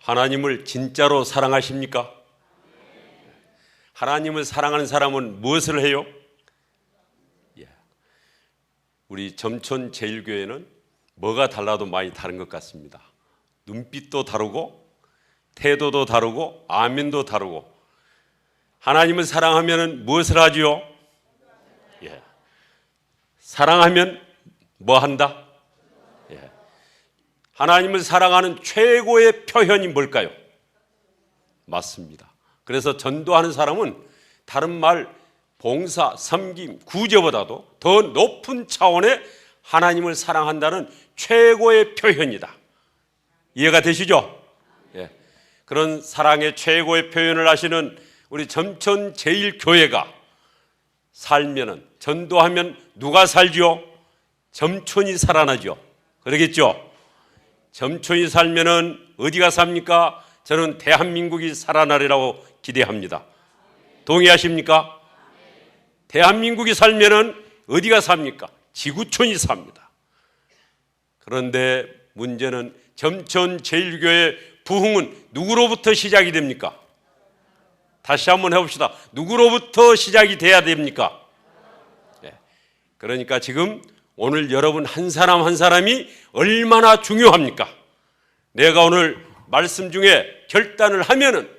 하나님을 진짜로 사랑하십니까? 하나님을 사랑하는 사람은 무엇을 해요? 우리 점촌 제일교회는 뭐가 달라도 많이 다른 것 같습니다. 눈빛도 다르고 태도도 다르고 아멘도 다르고. 하나님을 사랑하면 무엇을 하지요? 사랑하면 뭐 한다? 하나님을 사랑하는 최고의 표현이 뭘까요? 맞습니다. 그래서 전도하는 사람은 다른 말, 봉사, 섬김, 구제보다도 더 높은 차원의 하나님을 사랑한다는 최고의 표현이다. 이해가 되시죠? 그런 사랑의 최고의 표현을 하시는 우리 점촌 제일교회가 살면은, 전도하면 누가 살죠? 점촌이 살아나죠. 그러겠죠? 점촌이 살면은 어디가 삽니까? 저는 대한민국이 살아나리라고 기대합니다. 동의하십니까? 대한민국이 살면은 어디가 삽니까? 지구촌이 삽니다. 그런데 문제는 점촌 제일교회 부흥은 누구로부터 시작이 됩니까? 다시 한번 해봅시다. 누구로부터 시작이 돼야 됩니까? 그러니까 지금 오늘 여러분 한 사람 한 사람이 얼마나 중요합니까? 내가 오늘 말씀 중에 결단을 하면은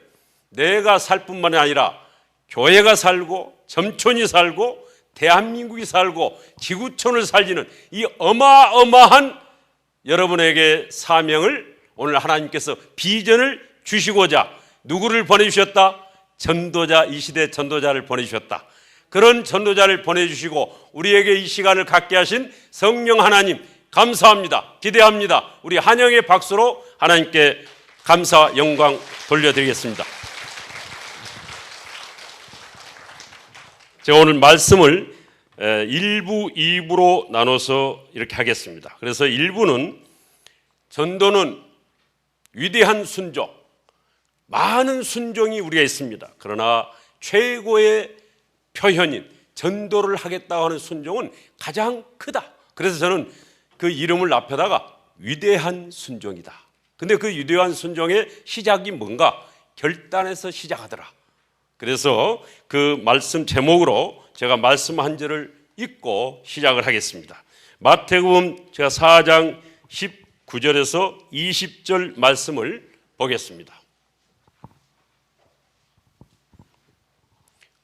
내가 살 뿐만이 아니라 교회가 살고 점촌이 살고 대한민국이 살고 지구촌을 살리는 이 어마어마한 여러분에게 사명을 오늘 하나님께서 비전을 주시고자 누구를 보내주셨다? 전도자, 이 시대 전도자를 보내주셨다. 그런 전도자를 보내주시고 우리에게 이 시간을 갖게 하신 성령 하나님 감사합니다. 기대합니다. 우리 한영의 박수로 하나님께 감사 영광 돌려드리겠습니다. 제가 오늘 말씀을 1부, 2부로 나눠서 이렇게 하겠습니다. 그래서 1부는 전도는 위대한 순종, 많은 순종이 우리가 있습니다. 그러나 최고의 표현인 전도를 하겠다고 하는 순종은 가장 크다. 그래서 저는 그 이름을 앞에다가 위대한 순종이다. 근데 그 위대한 순종의 시작이 뭔가? 결단에서 시작하더라. 그래서 그 말씀 제목으로 제가 말씀 한 절을 읽고 시작을 하겠습니다. 마태복음 제가 4장 19절에서 20절 말씀을 보겠습니다.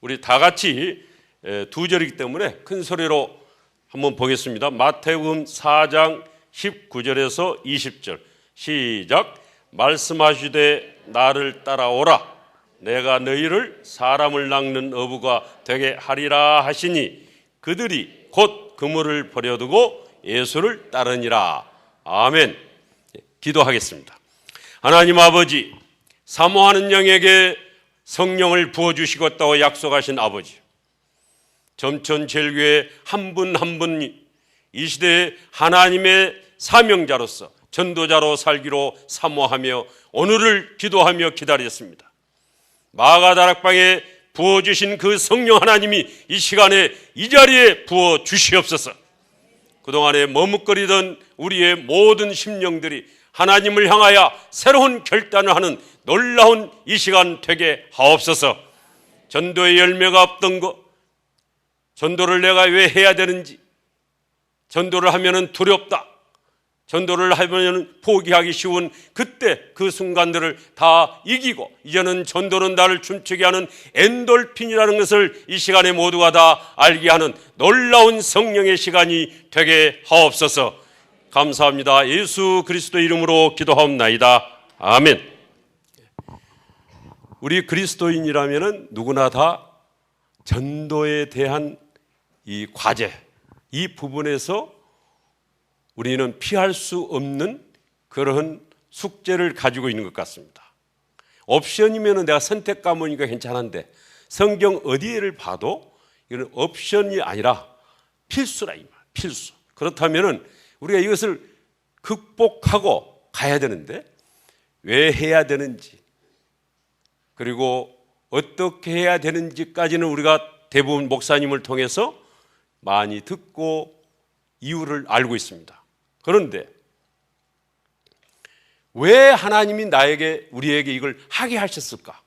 우리 다 같이 두 절이기 때문에 큰 소리로 한번 보겠습니다. 마태복음 4장 19절에서 20절 시작. 말씀하시되 나를 따라오라. 내가 너희를 사람을 낚는 어부가 되게 하리라 하시니 그들이 곧 그물을 버려두고 예수를 따르니라. 아멘. 기도하겠습니다. 하나님 아버지, 사모하는 영에게 성령을 부어주시겠다고 약속하신 아버지, 점촌 제일교회 한 분 한 분이 이 시대에 하나님의 사명자로서 전도자로 살기로 사모하며 오늘을 기도하며 기다렸습니다. 마가다락방에 부어주신 그 성령 하나님이 이 시간에 이 자리에 부어주시옵소서. 그동안에 머뭇거리던 우리의 모든 심령들이 하나님을 향하여 새로운 결단을 하는 놀라운 이 시간 되게 하옵소서. 전도의 열매가 없던 것, 전도를 내가 왜 해야 되는지, 전도를 하면은 두렵다, 전도를 하면 포기하기 쉬운 그때 그 순간들을 다 이기고 이제는 전도는 나를 춤추게 하는 엔돌핀이라는 것을 이 시간에 모두가 다 알게 하는 놀라운 성령의 시간이 되게 하옵소서. 감사합니다. 예수 그리스도 이름으로 기도하옵나이다. 아멘. 우리 그리스도인이라면 누구나 다 전도에 대한 이 과제, 이 부분에서 우리는 피할 수 없는 그런 숙제를 가지고 있는 것 같습니다. 옵션이면 내가 선택 과목이니까 괜찮은데 성경 어디를 봐도 이건 옵션이 아니라 필수라 이 말, 필수. 그렇다면 우리가 이것을 극복하고 가야 되는데 왜 해야 되는지 그리고 어떻게 해야 되는지까지는 우리가 대부분 목사님을 통해서 많이 듣고 이유를 알고 있습니다. 그런데 왜 하나님이 우리에게 이걸 하게 하셨을까?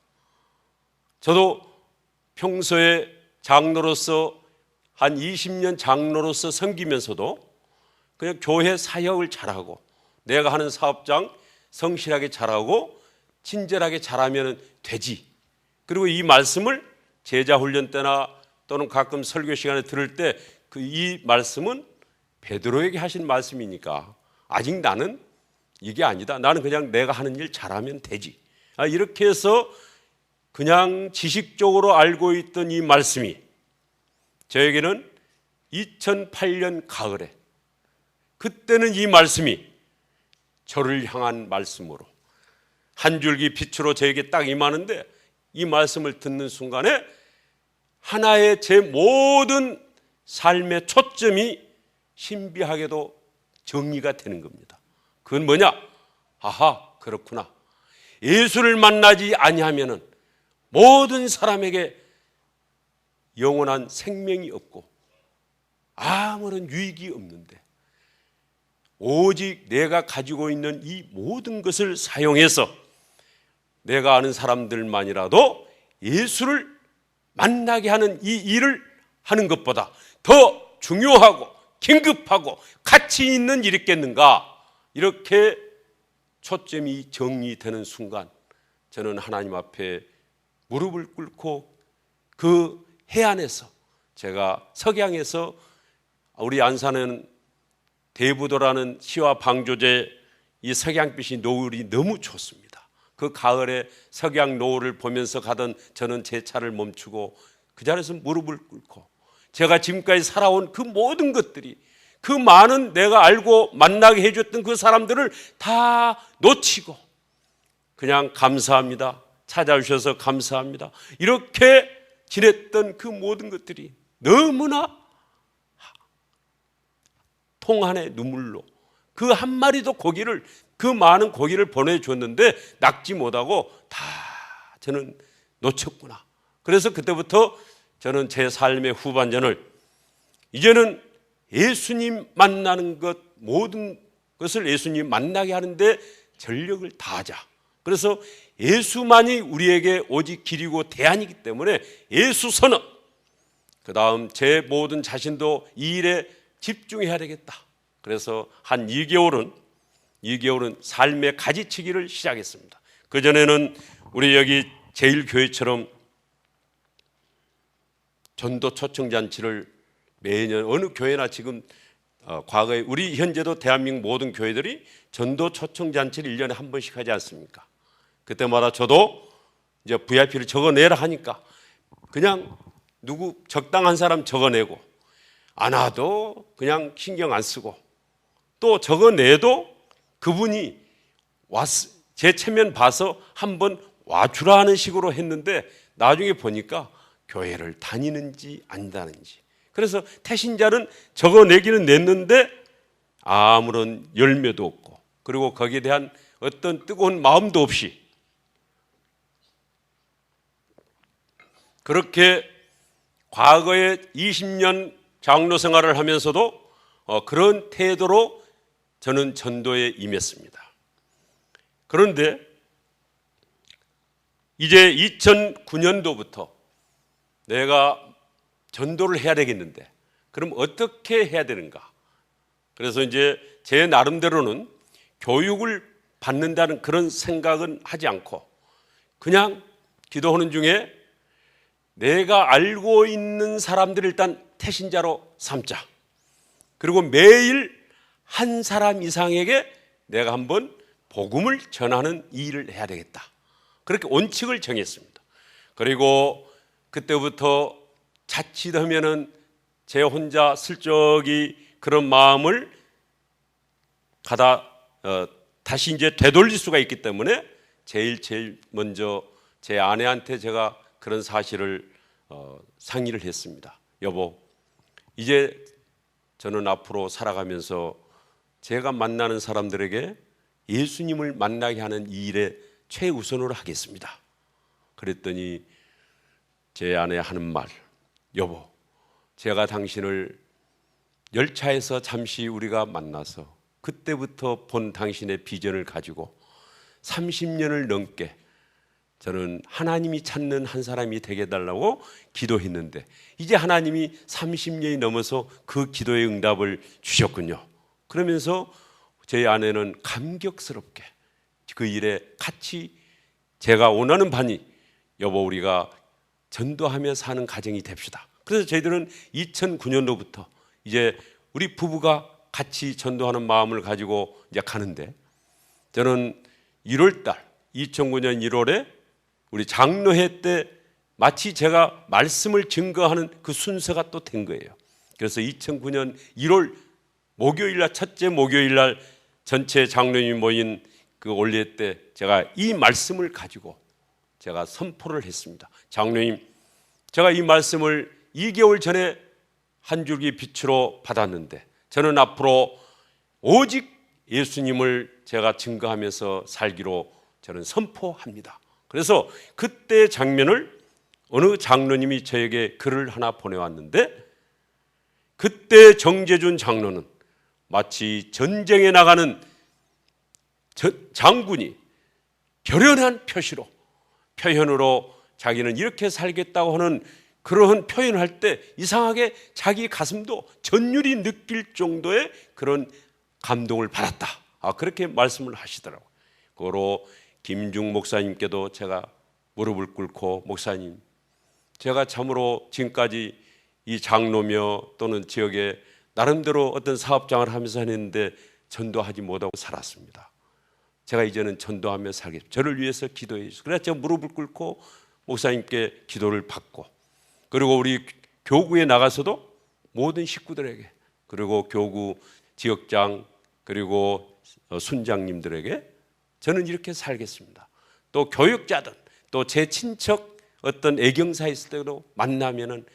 저도 평소에 장로로서 한 20년 장로로서 섬기면서도 그냥 교회 사역을 잘하고 내가 하는 사업장 성실하게 잘하고 친절하게 잘하면 되지. 그리고 이 말씀을 제자 훈련 때나 또는 가끔 설교 시간에 들을 때 이 말씀은 베드로에게 하신 말씀이니까 아직 나는 이게 아니다. 나는 그냥 내가 하는 일 잘하면 되지. 이렇게 해서 그냥 지식적으로 알고 있던 이 말씀이 저에게는 2008년 가을에 그때는 이 말씀이 저를 향한 말씀으로 한 줄기 빛으로 저에게 딱 임하는데 이 말씀을 듣는 순간에 하나의 제 모든 삶의 초점이 신비하게도 정리가 되는 겁니다. 그건 뭐냐? 아하, 그렇구나. 예수를 만나지 아니하면은 모든 사람에게 영원한 생명이 없고 아무런 유익이 없는데 오직 내가 가지고 있는 이 모든 것을 사용해서 내가 아는 사람들만이라도 예수를 만나게 하는 이 일을 하는 것보다 더 중요하고 긴급하고 가치 있는 일이 있겠는가? 이렇게 초점이 정리되는 순간 저는 하나님 앞에 무릎을 꿇고 그 해안에서 제가 석양에서 우리 안산은 대부도라는 시와 방조제 이 석양빛이 노을이 너무 좋습니다. 그 가을에 석양 노을을 보면서 가던 저는 제 차를 멈추고 그 자리에서 무릎을 꿇고 제가 지금까지 살아온 그 모든 것들이 그 많은 내가 알고 만나게 해줬던 그 사람들을 다 놓치고 그냥 감사합니다. 찾아주셔서 감사합니다. 이렇게 지냈던 그 모든 것들이 너무나 통한의 눈물로 그 한 마리도 고기를 그 많은 고기를 보내줬는데 낚지 못하고 다 저는 놓쳤구나. 그래서 그때부터 저는 제 삶의 후반전을 이제는 예수님 만나는 것 모든 것을 예수님 만나게 하는데 전력을 다하자. 그래서 예수만이 우리에게 오직 길이고 대안이기 때문에 예수 선언, 그 다음 제 모든 자신도 이 일에 집중해야 되겠다. 그래서 한 2개월은 삶의 가지치기를 시작했습니다. 그전에는 우리 여기 제일교회처럼 전도 초청잔치를 매년 어느 교회나 지금 과거에 우리 현재도 대한민국 모든 교회들이 전도 초청잔치를 1년에 한 번씩 하지 않습니까? 그때마다 저도 이제 VIP를 적어내라 하니까 그냥 누구 적당한 사람 적어내고 안 와도 그냥 신경 안 쓰고 또 적어내도 그분이 제 체면 봐서 한번 와주라 하는 식으로 했는데 나중에 보니까 교회를 다니는지 안 다니는지 그래서 태신자는 적어내기는 냈는데 아무런 열매도 없고 그리고 거기에 대한 어떤 뜨거운 마음도 없이 그렇게 과거에 20년 장로 생활을 하면서도 그런 태도로 저는 전도에 임했습니다. 그런데 이제 2009년도부터 내가 전도를 해야 되겠는데 그럼 어떻게 해야 되는가? 그래서 이제 제 나름대로는 교육을 받는다는 그런 생각은 하지 않고 그냥 기도하는 중에 내가 알고 있는 사람들을 일단 태신자로 삼자. 그리고 매일 한 사람 이상에게 내가 한번 복음을 전하는 일을 해야 되겠다. 그렇게 원칙을 정했습니다. 그리고 그때부터 자칫하면은 제 혼자 슬쩍이 그런 마음을 다시 이제 되돌릴 수가 있기 때문에 제일 먼저 제 아내한테 제가 그런 사실을 상의를 했습니다. 여보, 이제 저는 앞으로 살아가면서 제가 만나는 사람들에게 예수님을 만나게 하는 이 일에 최우선으로 하겠습니다. 그랬더니 제 아내 하는 말, 여보, 제가 당신을 열차에서 잠시 우리가 만나서 그때부터 본 당신의 비전을 가지고 30년을 넘게 저는 하나님이 찾는 한 사람이 되게 해달라고 기도했는데 이제 하나님이 30년이 넘어서 그 기도의 응답을 주셨군요. 그러면서 제 아내는 감격스럽게 그 일에 같이 제가 원하는 바니 여보 우리가 전도하며 사는 가정이 됩시다. 그래서 저희들은 2009년도부터 이제 우리 부부가 같이 전도하는 마음을 가지고 이제 가는데 저는 1월달 2009년 1월에 우리 장로회 때 마치 제가 말씀을 증거하는 그 순서가 또 된 거예요. 그래서 2009년 1월 목요일날 첫째 목요일날 전체 장로님이 모인 그 올례 때 제가 이 말씀을 가지고 제가 선포를 했습니다. 장로님, 제가 이 말씀을 2개월 전에 한 줄기 빛으로 받았는데 저는 앞으로 오직 예수님을 제가 증거하면서 살기로 저는 선포합니다. 그래서 그때 장면을 어느 장로님이 저에게 글을 하나 보내왔는데 그때 정재준 장로는 마치 전쟁에 나가는 장군이 결연한 표현으로 자기는 이렇게 살겠다고 하는 그러한 표현을 할 때 이상하게 자기 가슴도 전율이 느낄 정도의 그런 감동을 받았다. 그렇게 말씀을 하시더라고요. 그거로 김중 목사님께도 제가 무릎을 꿇고 목사님, 제가 참으로 지금까지 이 장로며 또는 지역에 나름대로 어떤 사업장을 하면서 했는데 전도하지 못하고 살았습니다. 제가 이제는 전도하며 살겠습니다. 저를 위해서 기도해 주세요. 그래서 제가 무릎을 꿇고 목사님께 기도를 받고 그리고 우리 교구에 나가서도 모든 식구들에게 그리고 교구 지역장 그리고 순장님들에게 저는 이렇게 살겠습니다. 또 교육자든 또 제 친척 어떤 애경사 있을 때도 만나면은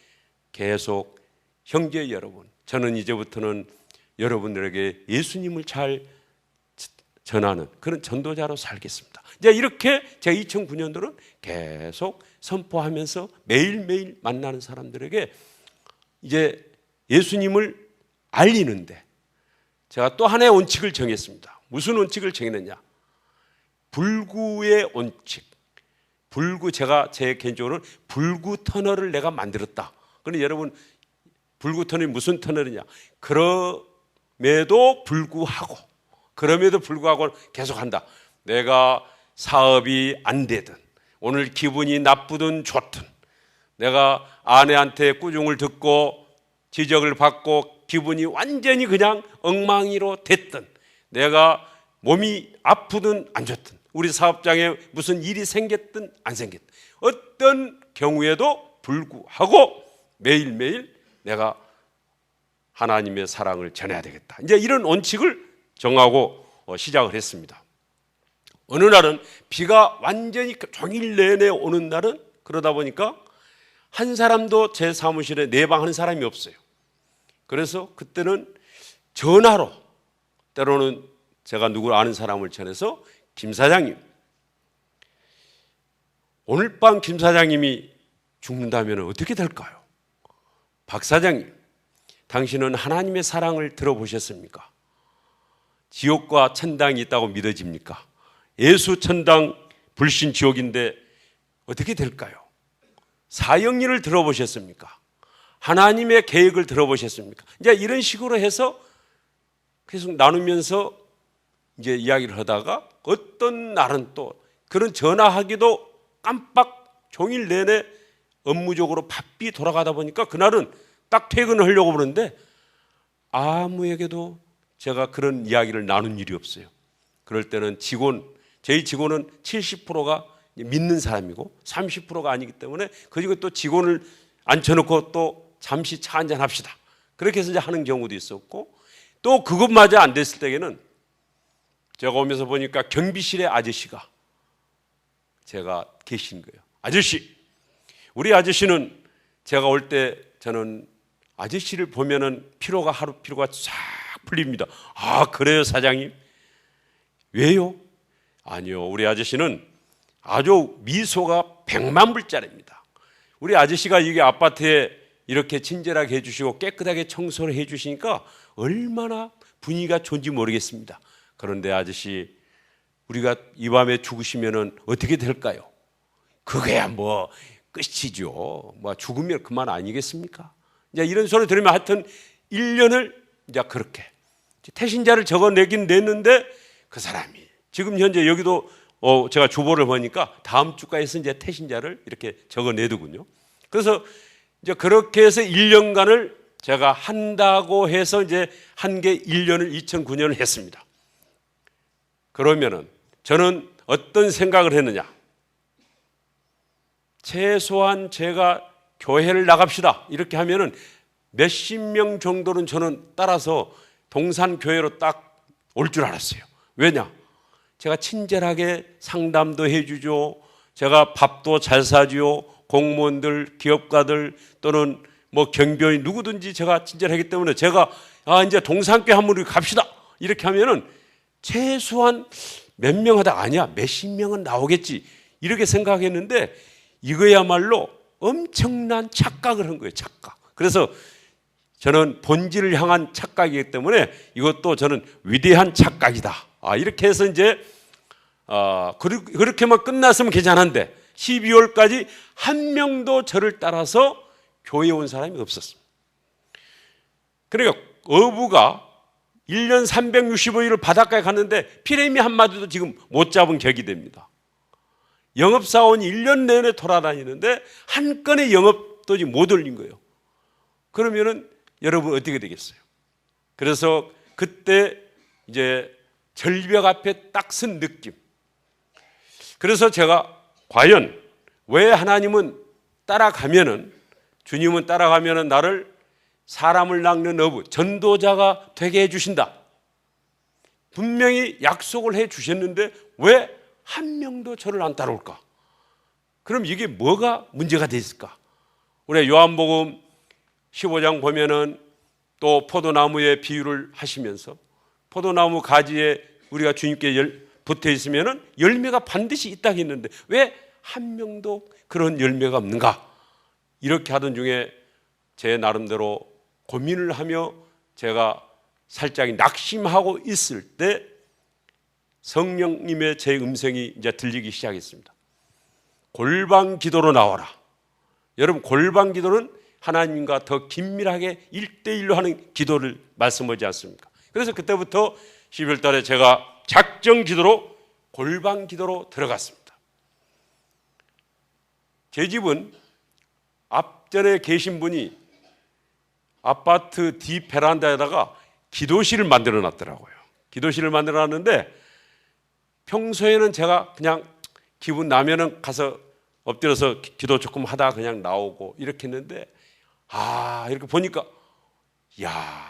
계속 형제 여러분, 저는 이제부터는 여러분들에게 예수님을 잘 전하는 그런 전도자로 살겠습니다. 이제 이렇게 제가 2009년도는 계속 선포하면서 매일매일 만나는 사람들에게 이제 예수님을 알리는데 제가 또 하나의 원칙을 정했습니다. 무슨 원칙을 정했느냐? 불구의 원칙. 제가 제 개인적으로는 불구 터널을 내가 만들었다. 그런데 여러분 불구 터널이 무슨 터널이냐? 그럼에도 불구하고 계속한다. 내가 사업이 안 되든 오늘 기분이 나쁘든 좋든 내가 아내한테 꾸중을 듣고 지적을 받고 기분이 완전히 그냥 엉망이로 됐든 내가 몸이 아프든 안 좋든 우리 사업장에 무슨 일이 생겼든 안 생겼든 어떤 경우에도 불구하고 매일매일 내가 하나님의 사랑을 전해야 되겠다. 이제 이런 원칙을 정하고 시작을 했습니다. 어느 날은 비가 완전히 종일 내내 오는 날은 그러다 보니까 한 사람도 제 사무실에 내방하는 사람이 없어요. 그래서 그때는 전화로 때로는 제가 누구 아는 사람을 전해서 김 사장님, 오늘 밤 김 사장님이 죽는다면 어떻게 될까요? 박 사장님, 당신은 하나님의 사랑을 들어보셨습니까? 지옥과 천당이 있다고 믿어집니까? 예수 천당 불신 지옥인데 어떻게 될까요? 사형리를 들어보셨습니까? 하나님의 계획을 들어보셨습니까? 이제 이런 식으로 해서 계속 나누면서 이제 이야기를 하다가 어떤 날은 또 그런 전화하기도 깜빡 종일 내내 업무적으로 바삐 돌아가다 보니까 그날은 딱 퇴근을 하려고 그러는데 아무에게도 제가 그런 이야기를 나눈 일이 없어요. 그럴 때는 저희 직원은 70%가 믿는 사람이고 30%가 아니기 때문에 그리고 또 직원을 앉혀놓고 또 잠시 차 한잔 합시다. 그렇게 해서 이제 하는 경우도 있었고 또 그것마저 안 됐을 때에는 제가 오면서 보니까 경비실의 아저씨가 제가 계신 거예요. 아저씨, 우리 아저씨는 제가 올 때 저는 아저씨를 보면은 하루 피로가 싹 풀립니다. 아, 그래요, 사장님? 왜요? 아니요, 우리 아저씨는 아주 미소가 100만 불짜리입니다. 우리 아저씨가 이게 아파트에 이렇게 친절하게 해주시고 깨끗하게 청소를 해주시니까 얼마나 분위기가 좋은지 모르겠습니다. 그런데 아저씨, 우리가 이 밤에 죽으시면은 어떻게 될까요? 그거야 뭐 끝이죠. 뭐 죽으면 그만 아니겠습니까? 이제 이런 소리 들으면 하여튼 1년을 이제 그렇게 태신자를 적어내긴 냈는데 그 사람이 지금 현재 여기도 제가 주보를 보니까 다음 주까지서 이제 태신자를 이렇게 적어내더군요. 그래서 이제 그렇게 해서 1년간을 제가 한다고 해서 이제 한 게 1년을 2009년을 했습니다. 그러면은 저는 어떤 생각을 했느냐? 최소한 제가 교회를 나갑시다 이렇게 하면은 몇십 명 정도는 저는 따라서 동산교회로 딱 올 줄 알았어요. 왜냐? 제가 친절하게 상담도 해주죠. 제가 밥도 잘 사주요. 공무원들, 기업가들 또는 뭐 경비원이 누구든지 제가 친절하기 때문에 제가 이제 동산교회 한번 우리 갑시다 이렇게 하면은 최소한 몇 명 하다 아니야 몇십 명은 나오겠지 이렇게 생각했는데 이거야말로 엄청난 착각을 한 거예요. 착각. 그래서 저는 본질을 향한 착각이기 때문에 이것도 저는 위대한 착각이다. 이렇게 해서 이제 그렇게만 끝났으면 괜찮은데 12월까지 한 명도 저를 따라서 교회에 온 사람이 없었습니다. 그러니까 어부가 1년 365일을 바닷가에 갔는데 피레미 한 마디도 지금 못 잡은 격이 됩니다. 영업사원이 1년 내내 돌아다니는데 한 건의 영업도 지금 못 올린 거예요. 그러면은 여러분 어떻게 되겠어요? 그래서 그때 이제 절벽 앞에 딱 선 느낌. 그래서 제가 과연 왜 하나님은 따라가면은 주님은 따라가면은 나를 사람을 낚는 어부, 전도자가 되게 해주신다. 분명히 약속을 해 주셨는데 왜 한 명도 저를 안 따라올까? 그럼 이게 뭐가 문제가 됐을까? 우리 요한복음 15장 보면은 또 포도나무의 비유를 하시면서 포도나무 가지에 우리가 주님께 붙어 있으면은 열매가 반드시 있다고 했는데 왜 한 명도 그런 열매가 없는가? 이렇게 하던 중에 제 나름대로 고민을 하며 제가 살짝 낙심하고 있을 때 성령님의 제 음성이 이제 들리기 시작했습니다. 골방 기도로 나와라. 여러분 골방 기도는 하나님과 더 긴밀하게 1대1로 하는 기도를 말씀하지 않습니까? 그래서 그때부터 12월 달에 제가 작정 기도로 골방 기도로 들어갔습니다. 제 집은 앞전에 계신 분이 아파트 뒤 베란다에다가 기도실을 만들어 놨더라고요. 기도실을 만들어 놨는데 평소에는 제가 그냥 기분 나면은 가서 엎드려서 기도 조금 하다 그냥 나오고 이렇게 했는데 이렇게 보니까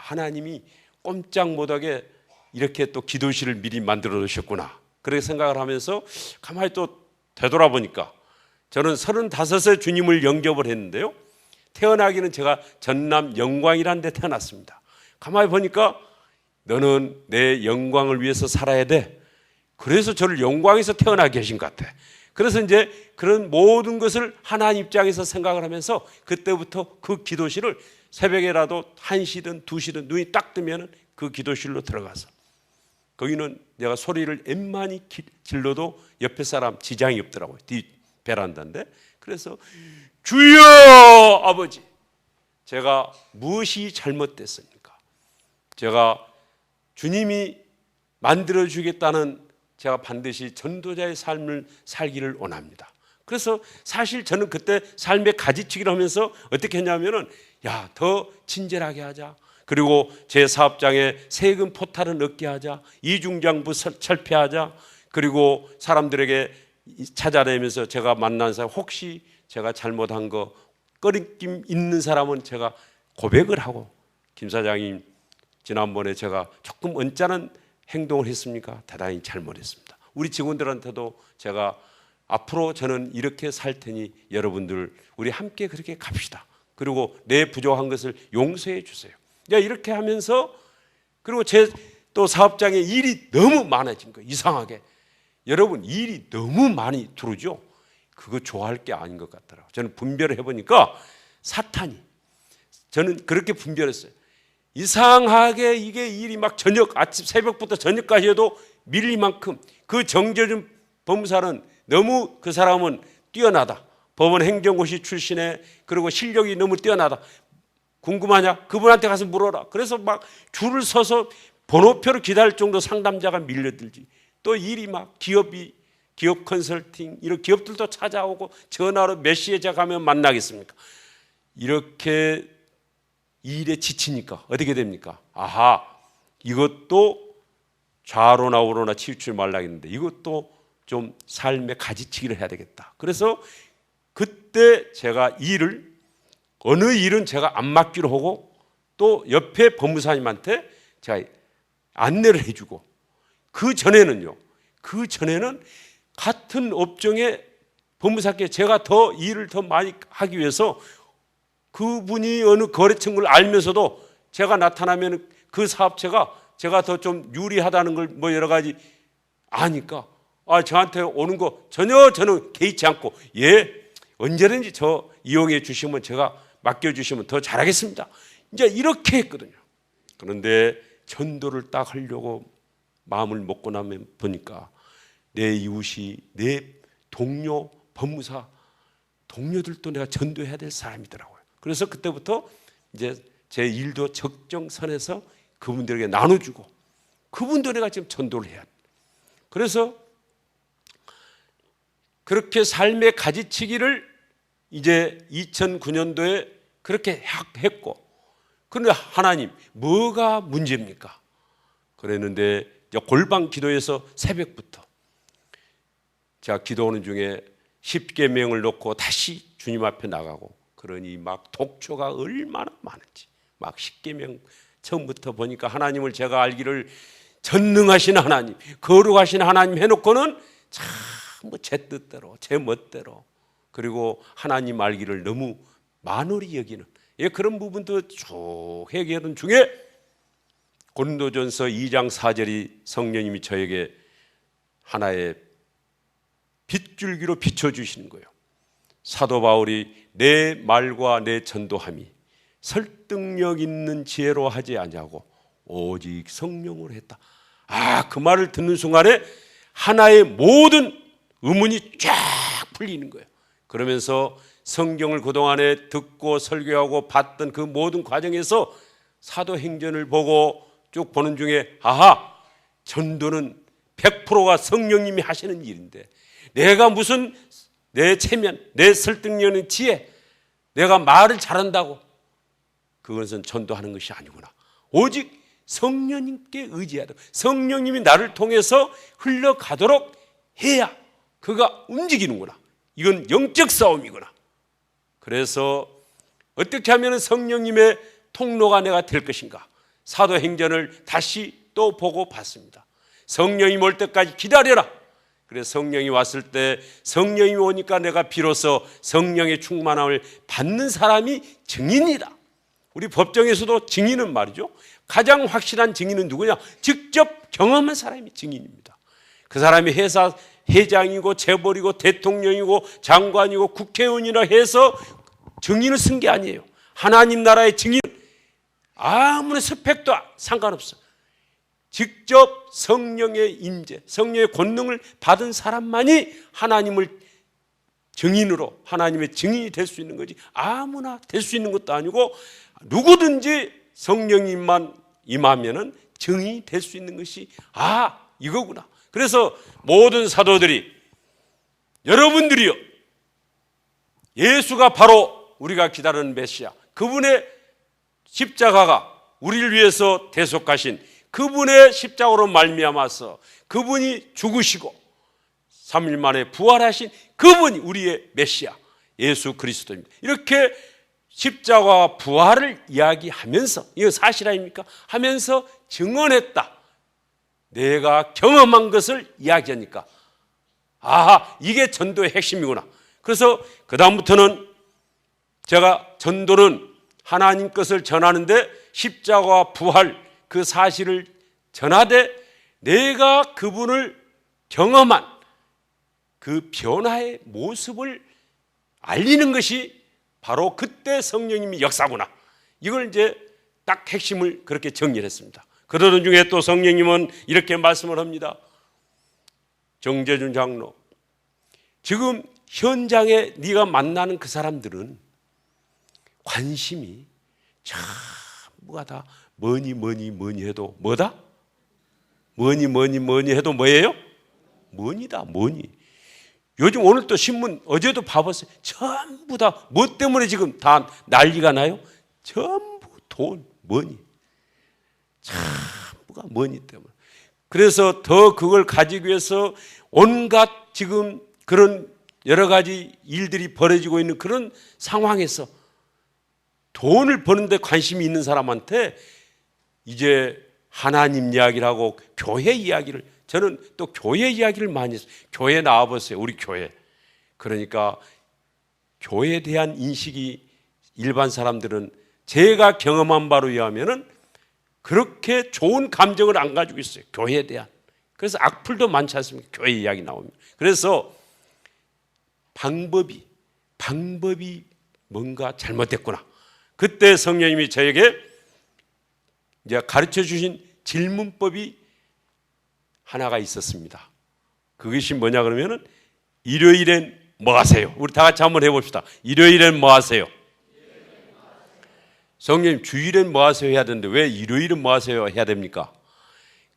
하나님이 꼼짝 못하게 이렇게 또 기도실을 미리 만들어 놓으셨구나 그렇게 생각을 하면서 가만히 또 되돌아보니까 저는 35세 주님을 영접을 했는데요. 태어나기는 제가 전남 영광이라는 데 태어났습니다. 가만히 보니까 너는 내 영광을 위해서 살아야 돼. 그래서 저를 영광에서 태어나게 하신 것 같아. 그래서 이제 그런 모든 것을 하나님 입장에서 생각을 하면서 그때부터 그 기도실을 새벽에라도 1시든 2시든 눈이 딱 뜨면 그 기도실로 들어가서 거기는 내가 소리를 엠만히 질러도 옆에 사람 지장이 없더라고요. 뒤 베란다인데 그래서 주여 아버지 제가 무엇이 잘못됐습니까? 제가 주님이 만들어주겠다는 제가 반드시 전도자의 삶을 살기를 원합니다. 그래서 사실 저는 그때 삶의 가지치기를 하면서 어떻게 했냐면은 더 친절하게 하자. 그리고 제 사업장에 세금 포탈을 넣게 하자. 이중장부 철폐하자. 그리고 사람들에게 찾아내면서 제가 만난 사람 혹시 제가 잘못한 거 꺼리낌 있는 사람은 제가 고백을 하고 김 사장님 지난번에 제가 조금 언짢은 행동을 했습니까? 대단히 잘못했습니다. 우리 직원들한테도 제가 앞으로 저는 이렇게 살 테니 여러분들 우리 함께 그렇게 갑시다. 그리고 내 부족한 것을 용서해 주세요. 이렇게 하면서 그리고 제 또 사업장에 일이 너무 많아진 거예요. 이상하게. 여러분 일이 너무 많이 들어오죠. 그거 좋아할 게 아닌 것 같더라고요. 저는 분별을 해보니까 사탄이 저는 그렇게 분별했어요. 이상하게 이게 일이 막 아침 새벽부터 저녁까지 해도 밀릴 만큼 그 정재준 법무사는 너무 그 사람은 뛰어나다. 법원 행정고시 출신에 그리고 실력이 너무 뛰어나다. 궁금하냐? 그분한테 가서 물어라. 그래서 막 줄을 서서 번호표를 기다릴 정도 상담자가 밀려들지. 또 일이 막 기업 컨설팅 이런 기업들도 찾아오고 전화로 몇 시에 제가 가면 만나겠습니까? 이렇게 일에 지치니까 어떻게 됩니까? 아하, 이것도 좌로나 우로나 치우치지 말라 했는데 이것도 좀 삶의 가지치기를 해야 되겠다. 그래서 그때 제가 어느 일은 제가 안 맡기로 하고 또 옆에 법무사님한테 제가 안내를 해주고 그 전에는 같은 업종의 법무사께 제가 더 일을 더 많이 하기 위해서 그분이 어느 거래처를 알면서도 제가 나타나면 그 사업체가 제가 더 좀 유리하다는 걸 뭐 여러 가지 아니까 저한테 오는 거 전혀 저는 개의치 않고 언제든지 저 이용해 주시면 제가 맡겨주시면 더 잘하겠습니다. 이제 이렇게 했거든요. 그런데 전도를 딱 하려고 마음을 먹고 나면 보니까 내 이웃이 내 동료 법무사 동료들도 내가 전도해야 될 사람이더라고요. 그래서 그때부터 이제 제 일도 적정선에서 그분들에게 나눠주고 그분도 내가 지금 전도를 해야 돼. 그래서 그렇게 삶의 가지치기를 이제 2009년도에 그렇게 했고, 그런데 하나님 뭐가 문제입니까? 그랬는데 골방 기도에서 새벽부터 제가 기도하는 중에 10계명을 놓고 다시 주님 앞에 나가고, 그러니 막 독초가 얼마나 많은지 막 10계명 처음부터 보니까 하나님을 제가 알기를 전능하신 하나님, 거룩하신 하나님 해놓고는 참 뭐 제 뜻대로 제 멋대로, 그리고 하나님 알기를 너무 만홀히 여기는 그런 부분도 쭉 회개하던 중에 고린도전서 2장 4절이 성령님이 저에게 하나의 빗줄기로 비춰주시는 거예요. 사도 바울이 내 말과 내 전도함이 설득력 있는 지혜로 하지 아니하고 오직 성령으로 했다. 그 말을 듣는 순간에 하나의 모든 의문이 쫙 풀리는 거예요. 그러면서 성경을 그동안에 듣고 설교하고 봤던 그 모든 과정에서 사도행전을 보고 쭉 보는 중에 전도는 100%가 성령님이 하시는 일인데 내가 무슨 내 체면, 내 설득력 있는 지혜, 내가 말을 잘한다고 그것은 전도하는 것이 아니구나. 오직 성령님께 의지하도록, 성령님이 나를 통해서 흘러가도록 해야 그가 움직이는구나. 이건 영적 싸움이구나. 그래서 어떻게 하면 성령님의 통로가 내가 될 것인가. 사도행전을 다시 또 보고 봤습니다. 성령이 올 때까지 기다려라. 그래서 성령이 왔을 때 성령이 오니까 내가 비로소 성령의 충만함을 받는 사람이 증인이다. 우리 법정에서도 증인은 말이죠, 가장 확실한 증인은 누구냐? 직접 경험한 사람이 증인입니다. 그 사람이 회장이고 재벌이고 대통령이고 장관이고 국회의원이라 해서 증인을 쓴 게 아니에요. 하나님 나라의 증인은 아무런 스펙도 상관없어. 직접 성령의 임재, 성령의 권능을 받은 사람만이 하나님을 증인으로, 하나님의 증인이 될 수 있는 거지 아무나 될 수 있는 것도 아니고, 누구든지 성령님만 임하면은 증인이 될 수 있는 것이 이거구나. 그래서 모든 사도들이, 여러분들이요, 예수가 바로 우리가 기다리는 메시아, 그분의 십자가가 우리를 위해서 대속하신 그분의 십자가로 말미암아서 그분이 죽으시고 3일 만에 부활하신 그분이 우리의 메시아 예수 그리스도입니다. 이렇게 십자가와 부활을 이야기하면서, 이거 사실 아닙니까? 하면서 증언했다. 내가 경험한 것을 이야기하니까 이게 전도의 핵심이구나. 그래서 그 다음부터는 제가 전도는 하나님 것을 전하는데 십자가와 부활 그 사실을 전하되 내가 그분을 경험한 그 변화의 모습을 알리는 것이 바로 그때 성령님이 역사구나. 이걸 이제 딱 핵심을 그렇게 정리를 했습니다. 그러던 중에 또 성령님은 이렇게 말씀을 합니다. 정재준 장로, 지금 현장에 네가 만나는 그 사람들은 관심이 전부가 다 뭐니 해도 뭐다? 뭐니 해도 뭐예요? 뭐니다, 뭐니. 요즘 오늘 또 신문 어제도 봐봤어요. 전부 다 뭐 때문에 지금 다 난리가 나요? 전부 돈, 머니. 전부가 머니 때문에. 그래서 더 그걸 가지기 위해서 온갖 지금 그런 여러 가지 일들이 벌어지고 있는 그런 상황에서 돈을 버는데 관심이 있는 사람한테 이제 하나님 이야기를 하고 교회 이야기를, 저는 또 교회 이야기를 많이 했어요. 교회 나와보세요. 우리 교회. 그러니까 교회에 대한 인식이 일반 사람들은 제가 경험한 바로 의하면은 그렇게 좋은 감정을 안 가지고 있어요. 교회에 대한. 그래서 악플도 많지 않습니까? 교회 이야기 나오면. 그래서 방법이 뭔가 잘못됐구나. 그때 성령님이 저에게 이제 가르쳐 주신 질문법이 하나가 있었습니다. 그것이 뭐냐 그러면은 일요일엔 뭐 하세요? 우리 다 같이 한번 해봅시다. 일요일엔 뭐 하세요? 성령님 주일엔 뭐 하세요 해야 되는데 왜 일요일은 뭐 하세요 해야 됩니까?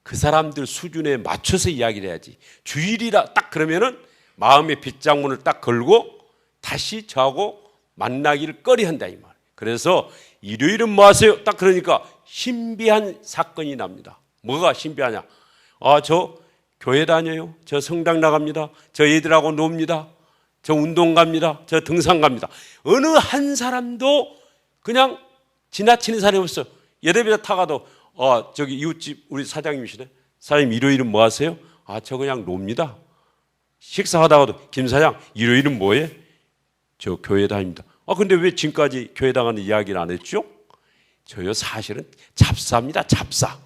그 사람들 수준에 맞춰서 이야기를 해야지. 주일이라 딱 그러면은 마음의 빗장문을 딱 걸고 다시 저하고 만나기를 꺼려한다 이 말. 그래서 일요일은 뭐 하세요? 딱 그러니까 신비한 사건이 납니다. 뭐가 신비하냐? 저 교회 다녀요. 저 성당 나갑니다. 저 애들하고 놉니다. 저 운동 갑니다. 저 등산 갑니다. 어느 한 사람도 그냥 지나치는 사람이 없어요. 예배자 타가도 저기 이웃집 우리 사장님이시네. 사장님 일요일은 뭐 하세요? 저 그냥 놉니다. 식사하다가도 김 사장 일요일은 뭐해? 저 교회 다닙니다. 근데 왜 지금까지 교회 다가는 이야기를 안 했죠? 저요 사실은 잡사입니다. 잡사.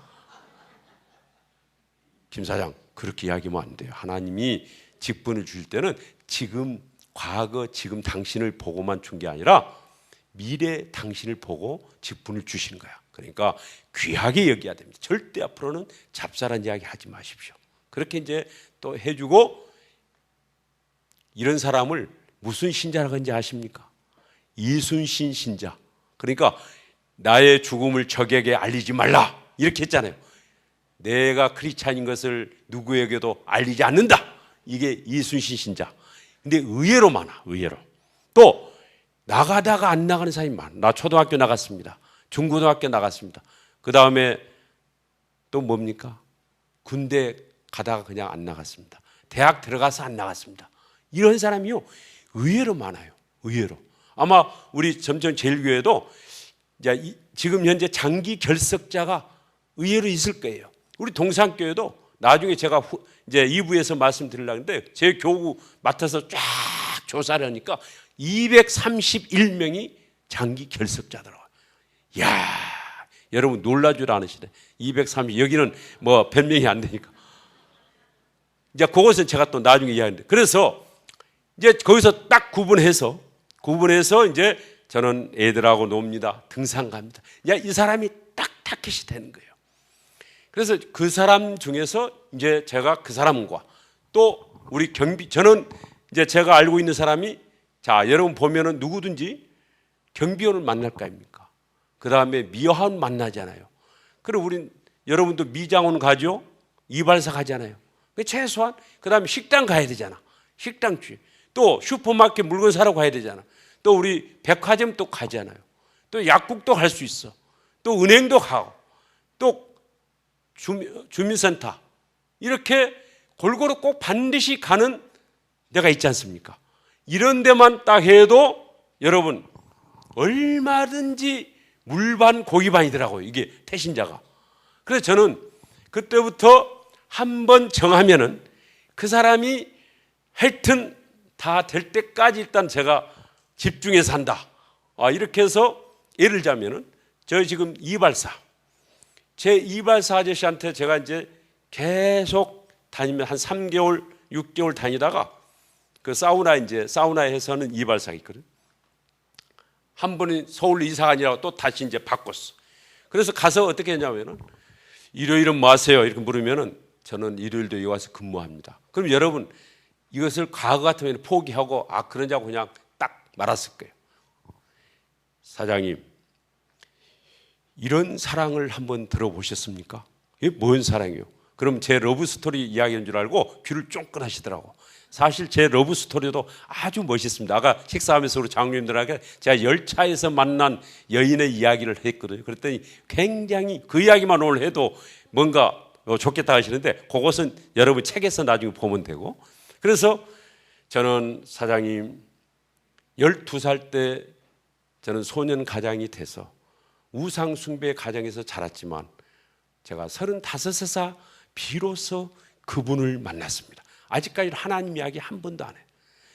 김 사장 그렇게 이야기하면 안 돼요. 하나님이 직분을 주실 때는 지금 과거 지금 당신을 보고만 준 게 아니라 미래 당신을 보고 직분을 주시는 거야. 그러니까 귀하게 여겨야 됩니다. 절대 앞으로는 잡사란 이야기 하지 마십시오. 그렇게 이제 또 해주고 이런 사람을 무슨 신자라고 하는지 아십니까? 이순신 신자. 그러니까 나의 죽음을 적에게 알리지 말라 이렇게 했잖아요. 내가 크리스찬인 것을 누구에게도 알리지 않는다. 이게 이순신 신자. 근데 의외로 많아. 의외로. 또 나가다가 안 나가는 사람이 많아. 나 초등학교 나갔습니다. 중고등학교 나갔습니다. 그 다음에 또 뭡니까? 군대 가다가 그냥 안 나갔습니다. 대학 들어가서 안 나갔습니다. 이런 사람이요 의외로 많아요. 의외로. 아마 우리 점점제일교회도 지금 현재 장기 결석자가 의외로 있을 거예요. 우리 동산교회도 나중에 제가 이제 2부에서 말씀드리려는데 제 교구 맡아서 쫙 조사를 하니까 231명이 장기 결석자더라고요. 이야, 여러분 놀라 줄 않으시네. 230, 여기는 뭐 변명이 안 되니까. 이제 그것은 제가 또 나중에 이야기하는데. 그래서 이제 거기서 딱 구분해서 이제 저는 애들하고 놉니다. 등산 갑니다. 이 사람이 딱 타켓이 되는 거예요. 그래서 그 사람 중에서 이제 제가 그 사람과 또 우리 저는 이제 제가 알고 있는 사람이 여러분 보면은 누구든지 경비원을 만날 거 아닙니까? 그 다음에 미화원 만나잖아요. 그리고 여러분도 미장원 가죠? 이발사 가잖아요. 최소한 그 다음에 식당 가야 되잖아. 식당주. 또 슈퍼마켓 물건 사러 가야 되잖아. 또 우리 백화점 또 가잖아요. 또 약국도 갈 수 있어. 또 은행도 가고 또 주민센터 이렇게 골고루 꼭 반드시 가는 데가 있지 않습니까? 이런 데만 딱 해도 여러분 얼마든지 물반 고기반이더라고요. 이게 태신자가. 그래서 저는 그때부터 한번 정하면은 그 사람이 하여튼 다 될 때까지 일단 제가 집중해서 한다. 이렇게 해서 예를 들자면은 저 지금 이발사. 제 이발사 아저씨한테 제가 이제 계속 다니면 한 3개월, 6개월 다니다가 그 사우나에서는 이발사가 있거든. 한 번은 서울 이사가 아니라 또 다시 이제 바꿨어. 그래서 가서 어떻게 했냐면은 일요일은 뭐 하세요? 이렇게 물으면은 저는 일요일도 여기 와서 근무합니다. 그럼 여러분 이것을 과거 같으면 포기하고 그러냐고 그냥 딱 말았을 거예요. 사장님, 이런 사랑을 한번 들어보셨습니까? 이게 뭔 사랑이요? 그럼 제 러브 스토리 이야기인 줄 알고 귀를 쫑긋 하시더라고. 사실 제 러브 스토리도 아주 멋있습니다. 아까 식사하면서 우리 장로님들에게 제가 열차에서 만난 여인의 이야기를 했거든요. 그랬더니 굉장히 그 이야기만 오늘 해도 뭔가 좋겠다 하시는데 그것은 여러분 책에서 나중에 보면 되고. 그래서 저는 사장님 12살 때 저는 소년 가장이 돼서 우상 숭배 가정에서 자랐지만 제가 35살 비로소 그분을 만났습니다. 아직까지 하나님 이야기 한 번도 안 해요.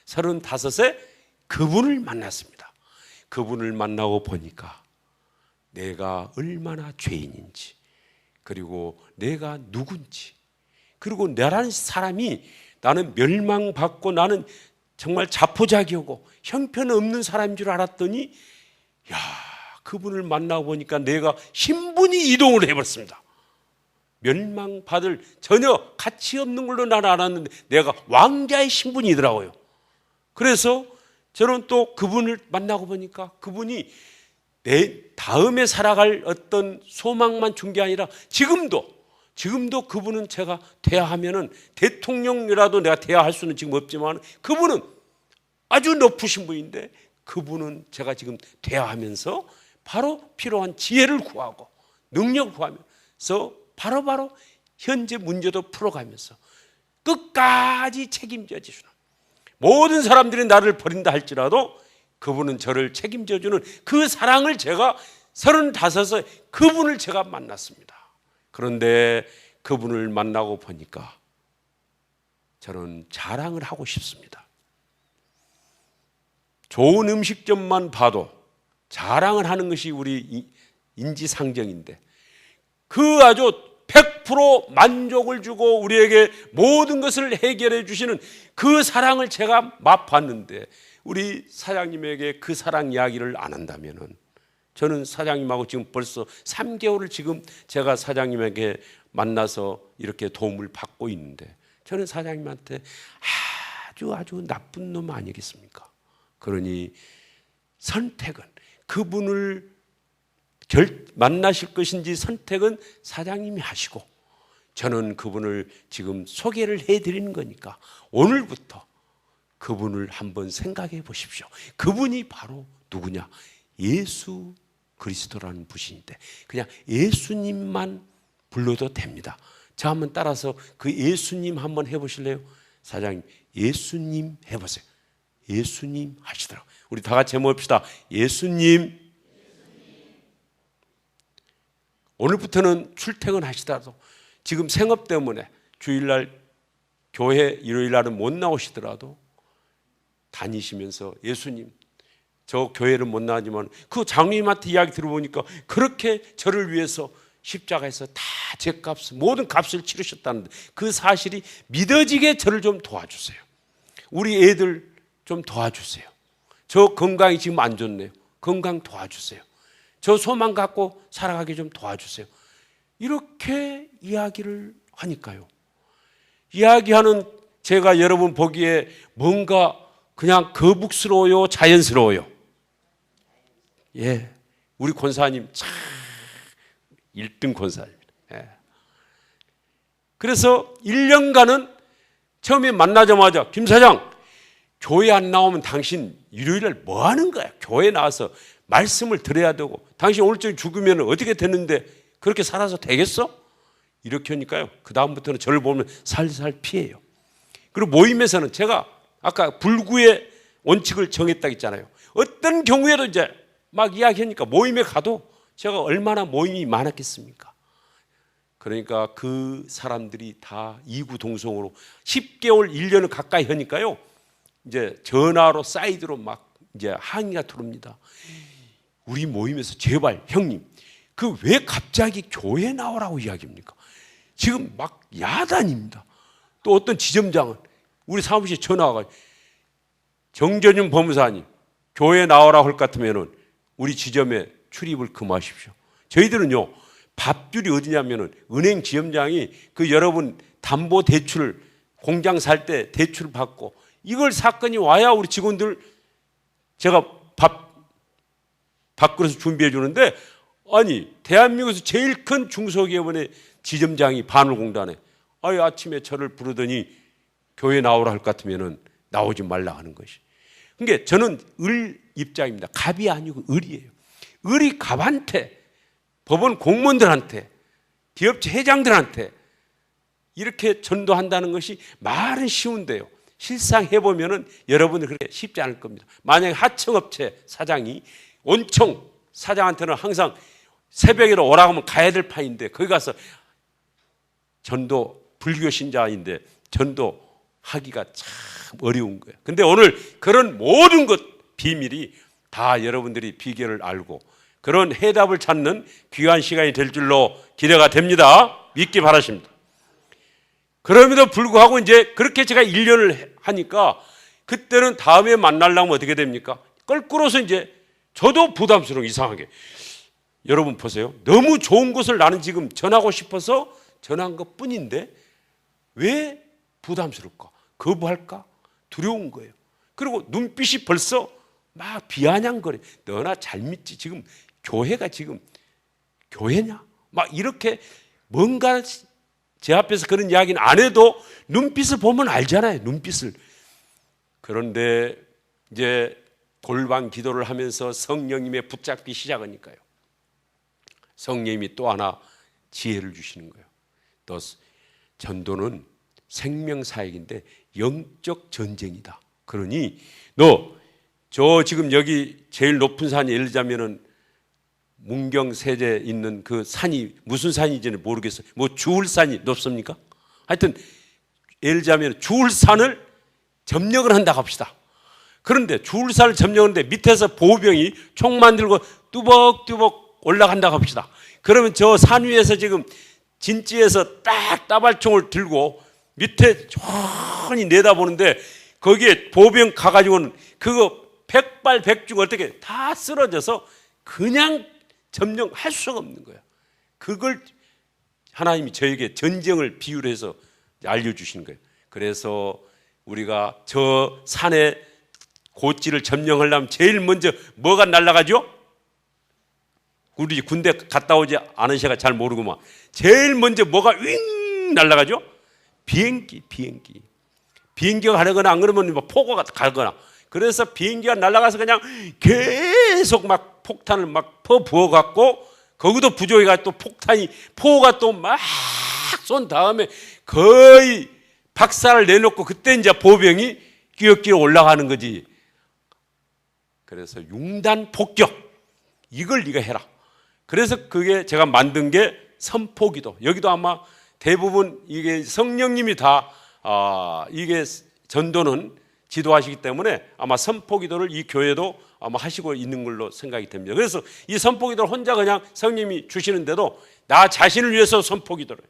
35세 그분을 만났습니다. 그분을 만나고 보니까 내가 얼마나 죄인인지, 그리고 내가 누군지, 그리고 나라는 사람이 나는 멸망받고 나는 정말 자포자기하고 형편없는 사람인 줄 알았더니 그분을 만나고 보니까 내가 신분이 이동을 해버렸습니다. 멸망받을 전혀 가치 없는 걸로 나는 알았는데 내가 왕자의 신분이더라고요. 그래서 저는 또 그분을 만나고 보니까 그분이 내 다음에 살아갈 어떤 소망만 준 게 아니라 지금도 그분은 제가 대하면은 대통령이라도 내가 대할 수는 지금 없지만 그분은 아주 높으신 분인데 그분은 제가 지금 대하면서 바로 필요한 지혜를 구하고 능력을 구하면서 바로 현재 문제도 풀어가면서 끝까지 책임져 주시는, 모든 사람들이 나를 버린다 할지라도 그분은 저를 책임져 주는 그 사랑을 제가 35세 그분을 제가 만났습니다. 그런데 그분을 만나고 보니까 저는 자랑을 하고 싶습니다. 좋은 음식점만 봐도 자랑을 하는 것이 우리 인지상정인데 그 아주 100% 만족을 주고 우리에게 모든 것을 해결해 주시는 그 사랑을 제가 맛봤는데 우리 사장님에게 그 사랑 이야기를 안 한다면은 저는 사장님하고 지금 벌써 3개월을 지금 제가 사장님에게 만나서 이렇게 도움을 받고 있는데 저는 사장님한테 아주 나쁜 놈 아니겠습니까? 그러니 선택은 그분을 만나실 것인지 선택은 사장님이 하시고 저는 그분을 지금 소개를 해드리는 거니까 오늘부터 그분을 한번 생각해 보십시오. 그분이 바로 누구냐? 예수 그리스도라는 분인데 그냥 예수님만 불러도 됩니다. 저 한번 따라서 그 예수님 한번 해보실래요? 사장님 예수님 해보세요. 예수님 하시더라고요. 우리 다 같이 해봅시다. 예수님. 오늘부터는 출퇴근하시더라도 지금 생업 때문에 주일날 교회 일요일날은 못 나오시더라도 다니시면서 예수님, 저 교회를 못 나가지만 그 장로님한테 이야기 들어보니까 그렇게 저를 위해서 십자가에서 다 제 값, 모든 값을 치르셨다는데 그 사실이 믿어지게 저를 좀 도와주세요. 우리 애들 좀 도와주세요. 저 건강이 지금 안 좋네요. 건강 도와주세요. 저 소망 갖고 살아가게 좀 도와주세요. 이렇게 이야기를 하니까요. 이야기하는 제가 여러분 보기에 뭔가 그냥 거북스러워요, 자연스러워요. 예, 우리 권사님 참 1등 권사입니다. 예. 그래서 1년간은 처음에 만나자마자 김 사장 교회 안 나오면 당신 일요일날 뭐 하는 거야? 교회 나와서 말씀을 들어야 되고 당신 오늘쯤 죽으면 어떻게 되는데 그렇게 살아서 되겠어? 이렇게 하니까요. 그 다음부터는 저를 보면 살살 피해요. 그리고 모임에서는 제가 아까 불구의 원칙을 정했다고 했잖아요. 어떤 경우에도 이제 막 이야기하니까 모임에 가도 제가 얼마나 모임이 많았겠습니까? 그러니까 그 사람들이 다 이구동성으로 10개월, 1년을 가까이 하니까요. 이제 전화로 사이드로 막 이제 항의가 들어옵니다. 우리 모임에서 제발 형님, 그 왜 갑자기 교회 나오라고 이야기합니까? 지금 막 야단입니다. 또 어떤 지점장은 우리 사무실에 전화가 정전윤 법무사님 교회 나오라고 할 것 같으면은 우리 지점에 출입을 금하십시오. 저희들은요 밥줄이 어디냐면은 은행 지점장이 그 여러분 담보 대출, 공장 살 때 대출 받고, 이걸 사건이 와야 우리 직원들 제가 밥그릇을 준비해 주는데, 아니 대한민국에서 제일 큰 중소기업원의 지점장이 바늘공단에 아침에 저를 부르더니 교회 나오라 할 것 같으면은 나오지 말라 하는 것이. 그러니까 저는 을 입장입니다. 갑이 아니고 을이에요. 을이 갑한테, 법원 공무원들한테, 기업체 회장들한테 이렇게 전도한다는 것이 말은 쉬운데요, 실상 해보면은 여러분들 그렇게 쉽지 않을 겁니다. 만약에 하청업체 사장이 온청 사장한테는 항상 새벽에로 오라고 하면 가야 될 판인데, 거기 가서 전도, 불교 신자인데 전도하기가 참 어려운 거예요. 근데 오늘 그런 모든 것 비밀이 다 여러분들이 비결을 알고 그런 해답을 찾는 귀한 시간이 될 줄로 기대가 됩니다. 믿기 바라십니다. 그럼에도 불구하고 이제 그렇게 제가 1년을 하니까 그때는 다음에 만나려면 어떻게 됩니까? 껄끄러워서 이제 저도 부담스러워, 이상하게. 여러분 보세요. 너무 좋은 것을 나는 지금 전하고 싶어서 전한 것 뿐인데 왜 부담스러울까? 거부할까? 두려운 거예요. 그리고 눈빛이 벌써 막 비아냥거려. 너나 잘 믿지. 지금 교회가 지금 교회냐? 막 이렇게 뭔가 제 앞에서 그런 이야기는 안 해도 눈빛을 보면 알잖아요. 눈빛을. 그런데 이제 골방 기도를 하면서 성령님의 붙잡기 시작하니까요, 성령님이 또 하나 지혜를 주시는 거예요. 또 전도는 생명사역인데 영적 전쟁이다. 그러니 너 저 지금 여기 제일 높은 산이 예를 들자면은 문경세제에 있는 그 산이 무슨 산인지는 모르겠어요. 뭐 주울산이 높습니까? 하여튼 예를 들자면 주울산을 점령을 한다고 합시다. 그런데 주울산을 점령하는데 밑에서 보병이 총 만들고 뚜벅뚜벅 올라간다고 합시다. 그러면 저 산 위에서 지금 진지에서 딱 따발총을 들고 밑에 천히 내다보는데 거기에 보병 가가지고는 그거 백발백중 어떻게 다 쓰러져서 그냥 점령할 수가 없는 거야. 그걸 하나님이 저에게 전쟁을 비유를 해서 알려주시는 거예요. 그래서 우리가 저 산에 고지를 점령하려면 제일 먼저 뭐가 날아가죠? 우리 군대 갔다 오지 않으셔가 잘 모르구만. 제일 먼저 뭐가 윙 날아가죠? 비행기가 가려거나 안 그러면 뭐 포고가 가거나. 그래서 비행기가 날아가서 그냥 계속 막 폭탄을 막 부어갖고 거기도 부족해가 또 포가 또 막 쏜 다음에 거의 박살을 내놓고 그때 이제 보병이 끼어끼어 올라가는 거지. 그래서 융단 폭격, 이걸 네가 해라. 그래서 그게 제가 만든 게 선포기도. 여기도 아마 대부분 이게 성령님이 다 이게 전도는 지도하시기 때문에 아마 선포기도를 이 교회도 아마 하시고 있는 걸로 생각이 됩니다. 그래서 이 선포기도를 혼자 그냥 성령님이 주시는데도 나 자신을 위해서 선포기도를,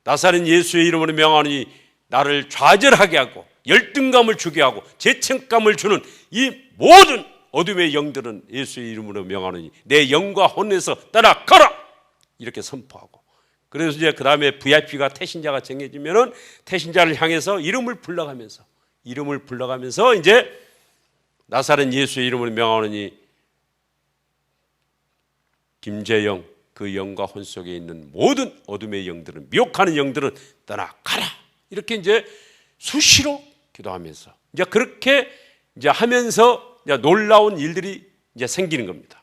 나사렛 예수의 이름으로 명하노니 나를 좌절하게 하고 열등감을 주게 하고 죄책감을 주는 이 모든 어둠의 영들은 예수의 이름으로 명하노니 내 영과 혼에서 떠나가라, 이렇게 선포하고. 그래서 이제 그 다음에 VIP가 태신자가 정해지면은 태신자를 향해서 이름을 불러가면서 이제 나사렛 예수의 이름으로 명하노니 김재영 그 영과 혼 속에 있는 모든 어둠의 영들은, 미혹하는 영들은 떠나가라, 이렇게 이제 수시로 기도하면서 이제 그렇게 이제 하면서 이제 놀라운 일들이 이제 생기는 겁니다.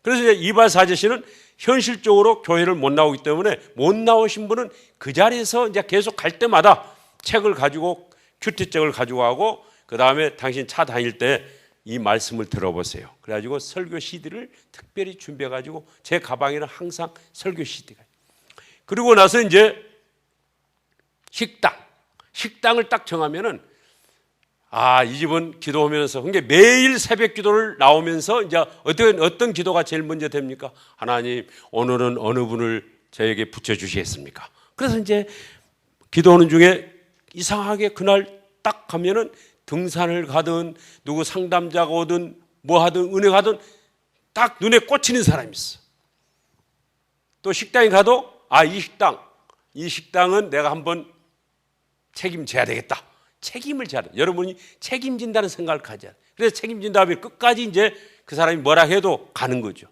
그래서 이제 이발사 아저씨는 현실적으로 교회를 못 나오기 때문에 못 나오신 분은 그 자리에서 이제 계속 갈 때마다 책을 가지고 큐티책을 가지고 가고, 그 다음에 당신 차 다닐 때 이 말씀을 들어보세요. 그래가지고 설교 CD를 특별히 준비해가지고 제 가방에는 항상 설교 CD가. 그리고 나서 이제 식당을 딱 정하면은 이 집은 기도하면서, 그러니까 매일 새벽 기도를 나오면서 이제 어떤 기도가 제일 먼저 됩니까? 하나님, 오늘은 어느 분을 저에게 붙여주시겠습니까? 그래서 이제 기도하는 중에 이상하게 그날 딱 가면은 등산을 가든 누구 상담자가 오든 뭐 하든 은행 가든 딱 눈에 꽂히는 사람이 있어. 또 식당에 가도 이 식당 이 식당은 내가 한번 책임져야 되겠다. 책임을 져야 돼. 여러분이 책임진다는 생각을 가져야 돼. 그래서 책임진 다음에 끝까지 이제 그 사람이 뭐라 해도 가는 거죠.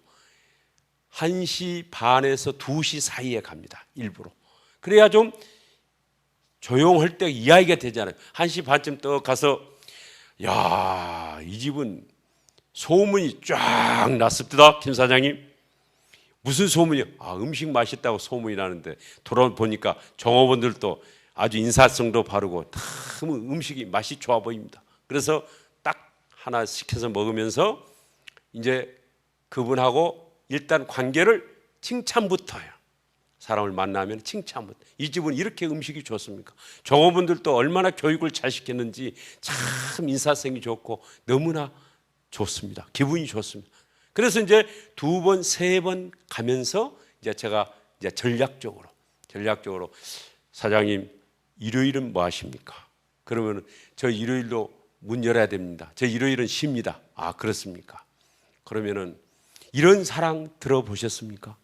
1시 반에서 2시 사이에 갑니다. 일부러. 그래야 좀 조용할 때 이야기가 되잖아요. 1시 반쯤 또 가서 야, 이 집은 소문이 쫙 났습니다. 김 사장님. 무슨 소문이요? 아, 음식 맛있다고 소문이 나는데 돌아보니까 종업원들도 아주 인사성도 바르고 너무 음식이 맛이 좋아 보입니다. 그래서 딱 하나 시켜서 먹으면서 이제 그분하고 일단 관계를 칭찬부터 해요. 사람을 만나면 칭찬부터. 이 집은 이렇게 음식이 좋습니까? 종업원들도 얼마나 교육을 잘 시켰는지 참 인사성이 좋고 너무나 좋습니다. 기분이 좋습니다. 그래서 이제 2번, 3번 가면서 이제 제가 이제 전략적으로 사장님 일요일은 뭐 하십니까? 그러면 저 일요일도 문 열어야 됩니다. 저 일요일은 쉽니다. 아, 그렇습니까? 그러면은 이런 사랑 들어보셨습니까?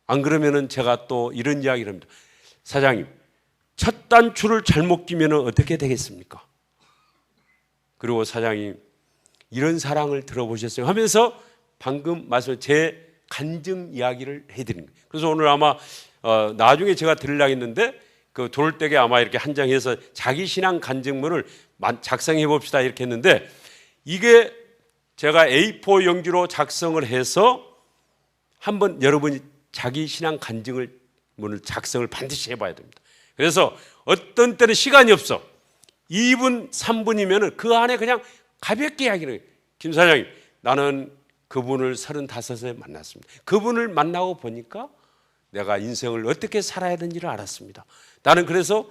안 그러면은 제가 또 이런 이야기를 합니다. 사장님, 첫 단추를 잘못 끼면 어떻게 되겠습니까? 그리고 사장님, 이런 사랑을 들어보셨어요? 하면서 방금 말씀 제 간증 이야기를 해드린 거예요. 그래서 오늘 아마 나중에 제가 들으려고 했는데 그 돌댁에 아마 이렇게 한 장 해서 자기 신앙 간증문을 작성해 봅시다 이렇게 했는데 이게 제가 A4 용지로 작성을 해서 한번 여러분이 자기 신앙 간증을 문을 작성을 반드시 해봐야 됩니다. 그래서 어떤 때는 시간이 없어 2분 3분이면 그 안에 그냥 가볍게 이야기를 해요. 김 사장님, 나는 그분을 35에 만났습니다. 그분을 만나고 보니까 내가 인생을 어떻게 살아야 되는지를 알았습니다. 나는 그래서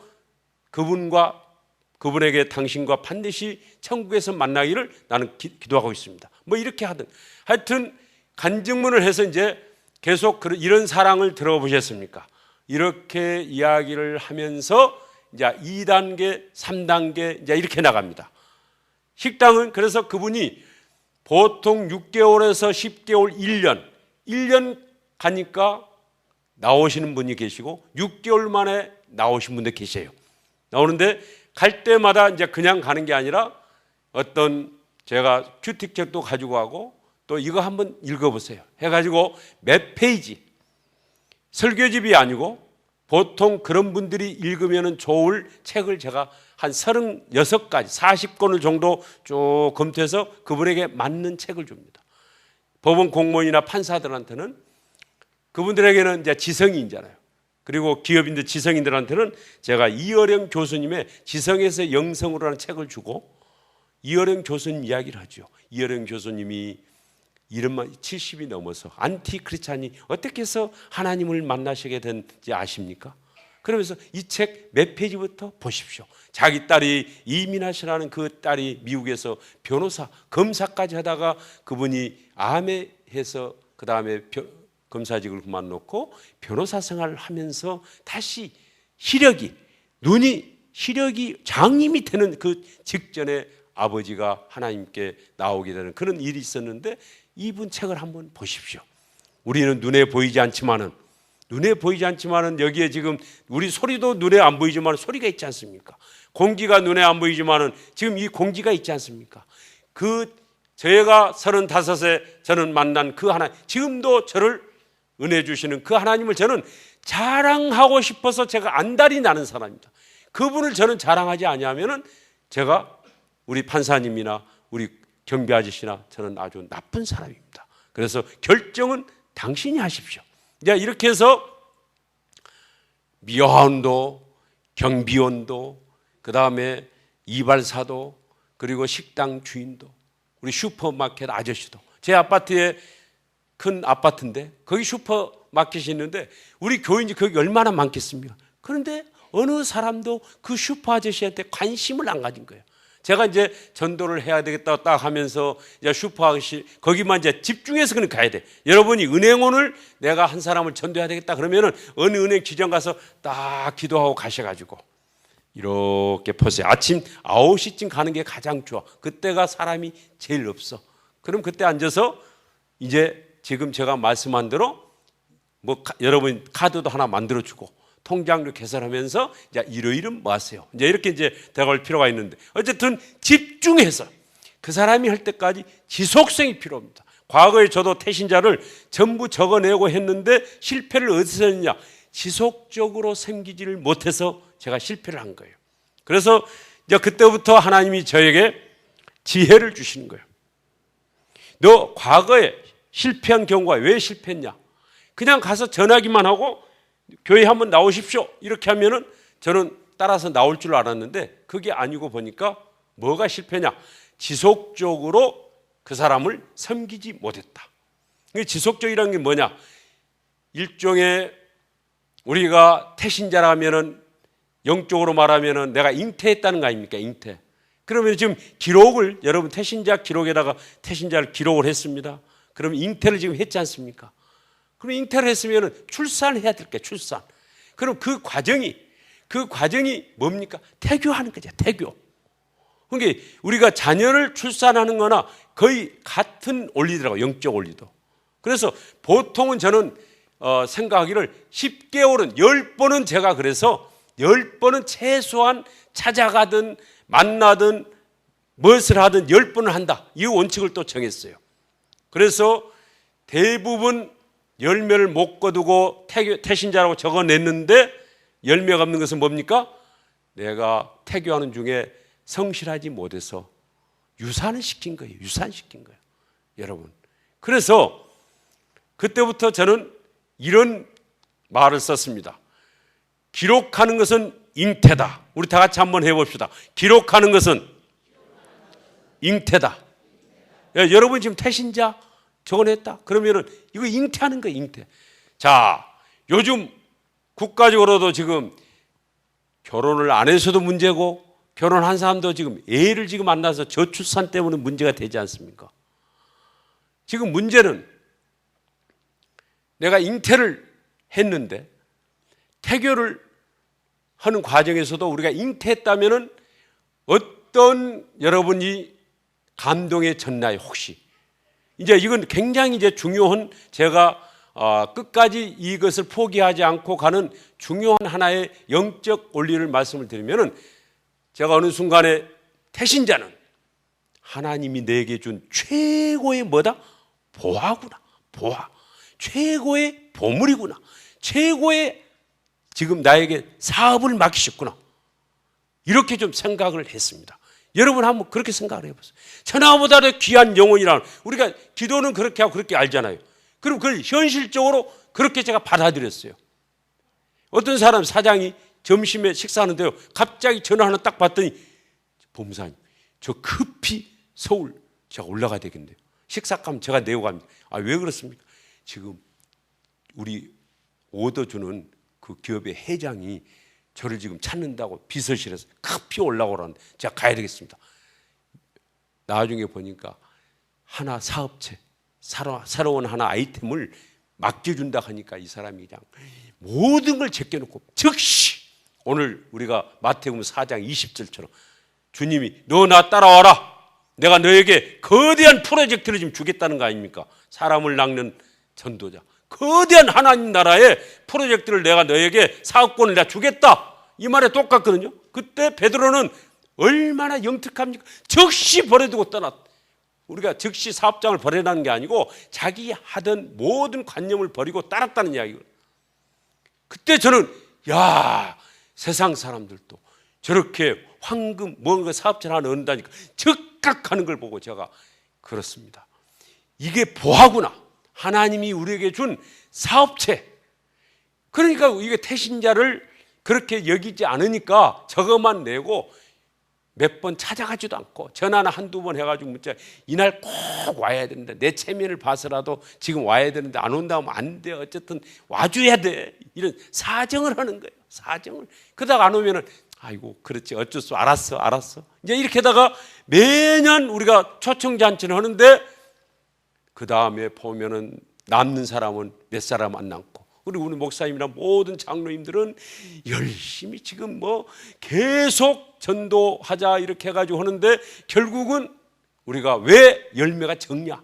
그분에게 당신과 반드시 천국에서 만나기를 나는 기도하고 있습니다. 뭐 이렇게 하든 하여튼 간증문을 해서 이제 계속 이런 사랑을 들어보셨습니까? 이렇게 이야기를 하면서 이제 2단계, 3단계 이제 이렇게 나갑니다. 식당은 그래서 그분이 보통 6개월에서 10개월, 1년 가니까 나오시는 분이 계시고 6개월 만에 나오신 분도 계세요. 나오는데 갈 때마다 이제 그냥 가는 게 아니라 어떤 제가 큐티책도 가지고 가고 또 이거 한번 읽어보세요 해가지고 몇 페이지 설교집이 아니고 보통 그런 분들이 읽으면 좋을 책을 제가 한 36가지 40권을 정도 쭉 검토해서 그분에게 맞는 책을 줍니다. 법원 공무원이나 판사들한테는 그분들에게는 이제 지성인이잖아요. 그리고 기업인들 지성인들한테는 제가 이어령 교수님의 지성에서 영성으로라는 책을 주고 이어령 교수님 이야기를 하죠. 이어령 교수님이 이름만 70이 넘어서 안티크리스찬이 어떻게 해서 하나님을 만나시게 된지 아십니까? 그러면서 이 책 몇 페이지부터 보십시오. 자기 딸이 이민하시라는 그 딸이 미국에서 변호사, 검사까지 하다가 그분이 암에 해서 그 다음에 검사직을 그만놓고 변호사 생활을 하면서 다시 시력이 장님이 되는 그 직전에 아버지가 하나님께 나오게 되는 그런 일이 있었는데 이분 책을 한번 보십시오. 우리는 눈에 보이지 않지만은 여기에 지금 우리 소리도 눈에 안 보이지만 소리가 있지 않습니까? 공기가 눈에 안 보이지만은 지금 이 공기가 있지 않습니까? 제가 35에 저는 만난 그 하나님, 지금도 저를 은혜 주시는 그 하나님을 저는 자랑하고 싶어서 제가 안달이 나는 사람입니다. 그분을 저는 자랑하지 아니하면은 제가 우리 판사님이나 우리 경비 아저씨나 저는 아주 나쁜 사람입니다. 그래서 결정은 당신이 하십시오. 이제 이렇게 해서 미화원도 경비원도 그 다음에 이발사도 그리고 식당 주인도 우리 슈퍼마켓 아저씨도 제 아파트에 큰 아파트인데 거기 슈퍼마켓이 있는데 우리 교인이 거기 얼마나 많겠습니까? 그런데 어느 사람도 그 슈퍼 아저씨한테 관심을 안 가진 거예요. 제가 이제 전도를 해야 되겠다 딱 하면서 이제 슈퍼 아저씨 거기만 이제 집중해서 그냥 가야 돼. 여러분이 은행원을 내가 한 사람을 전도해야 되겠다 그러면은 어느 은행 지점 가서 딱 기도하고 가셔가지고 이렇게 보세요. 아침 9시쯤 가는 게 가장 좋아. 그때가 사람이 제일 없어. 그럼 그때 앉아서 이제 지금 제가 말씀한 대로 뭐 여러분 카드도 하나 만들어주고 통장료 개설하면서 이제 이러이름 뭐 하세요. 이제 이렇게 이제 대화할 필요가 있는데 어쨌든 집중해서 그 사람이 할 때까지 지속성이 필요합니다. 과거에 저도 태신자를 전부 적어내고 했는데 실패를 어디서 했느냐? 지속적으로 섬기지를 못해서 제가 실패를 한 거예요. 그래서 이제 그때부터 하나님이 저에게 지혜를 주시는 거예요. 너 과거에 실패한 경우가 왜 실패했냐? 그냥 가서 전하기만 하고 교회 한번 나오십시오. 이렇게 하면은 저는 따라서 나올 줄 알았는데 그게 아니고 보니까 뭐가 실패냐? 지속적으로 그 사람을 섬기지 못했다. 지속적이라는 게 뭐냐? 일종의 우리가 태신자라면은 영적으로 말하면은 내가 잉태했다는 거 아닙니까? 잉태. 그러면 지금 기록을 여러분 태신자 기록에다가 태신자를 기록을 했습니다. 그러면 잉태를 지금 했지 않습니까? 그럼 잉태를 했으면은 출산해야 될 게 출산. 그럼 그 과정이 뭡니까? 태교하는 거죠. 태교. 그러니까 우리가 자녀를 출산하는 거나 거의 같은 원리더라고요. 영적 원리도. 그래서 보통은 저는 생각하기를 10개월은 10번은 제가 그래서 10번은 최소한 찾아가든 만나든 무엇을 하든 10번은 한다. 이 원칙을 또 정했어요. 그래서 대부분 열매를 못 거두고 태신자라고 적어냈는데 열매가 없는 것은 뭡니까? 내가 태교하는 중에 성실하지 못해서 유산을 시킨 거예요. 유산시킨 거예요. 여러분. 그래서 그때부터 저는 이런 말을 썼습니다. 기록하는 것은 잉태다. 우리 다 같이 한번 해봅시다. 기록하는 것은 잉태다. 야, 여러분 지금 태신자 적어냈다. 그러면은 이거 잉태하는 거예요. 잉태. 자, 요즘 국가적으로도 지금 결혼을 안 해서도 문제고 결혼한 사람도 지금 애를 지금 안 낳아서 저출산 때문에 문제가 되지 않습니까? 지금 문제는 내가 잉태를 했는데 태교를 하는 과정에서도 우리가 잉태했다면은 어떤 여러분이 감동에 젖나요, 혹시? 이제 이건 굉장히 이제 중요한 제가 끝까지 이것을 포기하지 않고 가는 중요한 하나의 영적 원리를 말씀을 드리면은 제가 어느 순간에 태신자는 하나님이 내게 준 최고의 뭐다? 보화구나. 보화. 최고의 보물이구나. 최고의 지금 나에게 사업을 맡기셨구나. 이렇게 좀 생각을 했습니다. 여러분 한번 그렇게 생각을 해보세요. 천하보다도 귀한 영혼이라는 우리가 기도는 그렇게 하고 그렇게 알잖아요. 그럼 그걸 현실적으로 그렇게 제가 받아들였어요. 어떤 사람 사장이 점심에 식사하는데요. 갑자기 전화 하나 딱 받더니 본부장님 저 급히 서울 제가 올라가야 되겠네요. 식사값 제가 내고 갑니다. 아, 왜 그렇습니까? 지금 우리 오더 주는 그 기업의 회장이 저를 지금 찾는다고 비서실에서 급히 올라오라는데 제가 가야 되겠습니다. 나중에 보니까 하나 사업체 새로운 하나 아이템을 맡겨준다 하니까 이 사람이 그냥 모든 걸 제껴놓고 즉시 오늘 우리가 마태복음 4장 20절처럼 주님이 너 나 따라와라. 내가 너에게 거대한 프로젝트를 지금 주겠다는 거 아닙니까? 사람을 낚는 전도자. 거대한 하나님 나라의 프로젝트를 내가 너에게 사업권을 내가 주겠다. 이 말에 똑같거든요. 그때 베드로는 얼마나 영특합니까? 즉시 버려두고 떠났다. 우리가 즉시 사업장을 버리라는 게 아니고 자기 하던 모든 관념을 버리고 따랐다는 이야기거든요. 그때 저는 야, 세상 사람들도 저렇게 황금 뭔가 사업체를 하나 얻는다니까 즉각하는 걸 보고 제가 그렇습니다. 이게 보화구나. 하나님이 우리에게 준 사업체. 그러니까 이게 태신자를 그렇게 여기지 않으니까 저것만 내고 몇 번 찾아가지도 않고 전화나 한두 번 해가지고 문자 이날 꼭 와야 되는데 내 체면을 봐서라도 지금 와야 되는데 안 온다 하면 안 돼. 어쨌든 와줘야 돼. 이런 사정을 하는 거예요. 사정을. 그러다가 안 오면은 아이고 그렇지 어쩔 수 알았어. 이제 이렇게 하다가 매년 우리가 초청잔치를 하는데 그 다음에 보면은 남는 사람은 몇 사람 안 남고 그리고 우리 목사님이나 모든 장로님들은 열심히 지금 뭐 계속 전도하자 이렇게 해가지고 하는데 결국은 우리가 왜 열매가 적냐?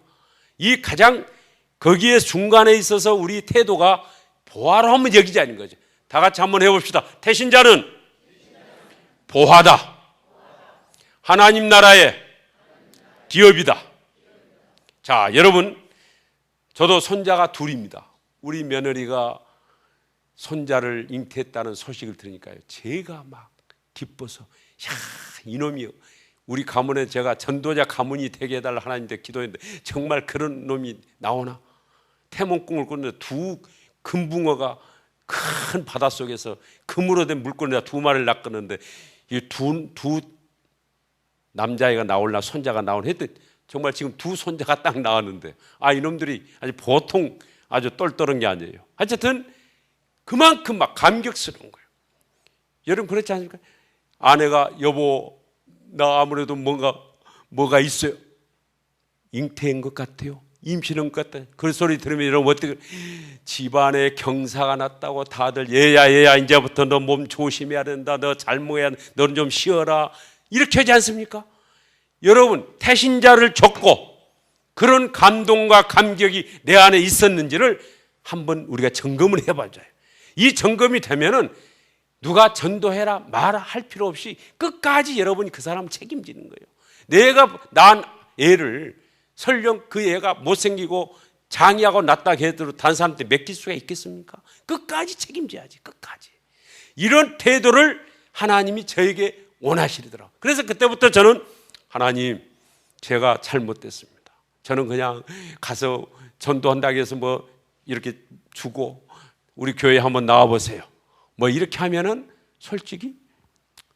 이 가장 거기에 중간에 있어서 우리 태도가 보화로 한번 여기자는 거죠. 다 같이 한번 해봅시다. 태신자는 보화다. 하나님 나라의 기업이다. 자, 여러분, 저도 손자가 둘입니다. 우리 며느리가 손자를 잉태했다는 소식을 들으니까요, 제가 막 기뻐서, 야, 이놈이 우리 가문에 제가 전도자 가문이 되게 해달라 하나님께 기도했는데 정말 그런 놈이 나오나? 태몽궁을 꿨는데 두 금붕어가 큰 바닷속에서 금으로 된 물건에다 두 마리를 낚았는데 이 두 남자애가 나올라 손자가 나오나 했더니 정말 지금 두 손자가 딱 나왔는데, 아, 이놈들이 아주 보통 아주 똘똘한 게 아니에요. 어쨌든 그만큼 막 감격스러운 거예요. 여러분 그렇지 않습니까? 아내가 여보 나 아무래도 뭐가 있어요. 잉태인 것 같아요. 임신한 것 같아요. 그 소리 들으면 여러분 어떻게, 집안에 경사가 났다고 다들 얘야 이제부터 너 몸 조심해야 된다. 너 잘못해야 된다. 너는 좀 쉬어라. 이렇게 하지 않습니까? 여러분 태신자를 줬고 그런 감동과 감격이 내 안에 있었는지를 한번 우리가 점검을 해봐줘요. 이 점검이 되면은 누가 전도해라 마라 할 필요 없이 끝까지 여러분이 그 사람 책임지는 거예요. 내가 낳은 애를 설령 그 애가 못생기고 장애하고 낫다 해도 다른 사람한테 맡길 수가 있겠습니까? 끝까지 책임져야지. 끝까지. 이런 태도를 하나님이 저에게 원하시더라고요. 그래서 그때부터 저는 하나님 제가 잘못됐습니다. 저는 그냥 가서 전도한다고 해서 뭐 이렇게 주고 우리 교회 한번 나와보세요 뭐 이렇게 하면은 솔직히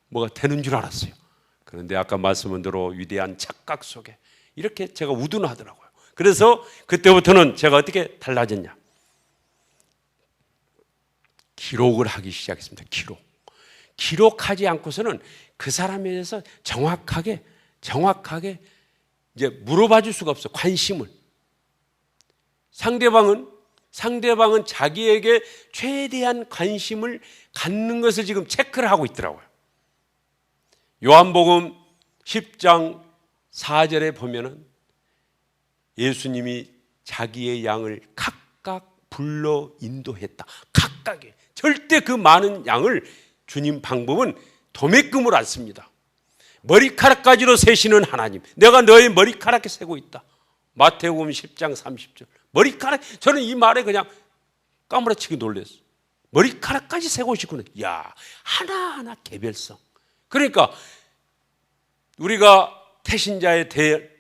뭐가 되는 줄 알았어요. 그런데 아까 말씀한 대로 위대한 착각 속에 이렇게 제가 우둔하더라고요. 그래서 그때부터는 제가 어떻게 달라졌냐, 기록을 하기 시작했습니다. 기록하지 않고서는 그 사람에 대해서 정확하게 이제 물어봐 줄 수가 없어. 관심을. 상대방은 자기에게 최대한 관심을 갖는 것을 지금 체크를 하고 있더라고요. 요한복음 10장 4절에 보면은 예수님이 자기의 양을 각각 불러 인도했다. 각각에. 절대 그 많은 양을 주님 방법은 도매금으로 안 씁니다. 머리카락까지로 세시는 하나님. 내가 너의 머리카락에 세고 있다. 마태복음 10장 30절. 머리카락, 저는 이 말에 그냥 까무라치게 놀랐어요. 머리카락까지 세고 싶구나. 야, 하나하나 개별성. 그러니까 우리가 태신자에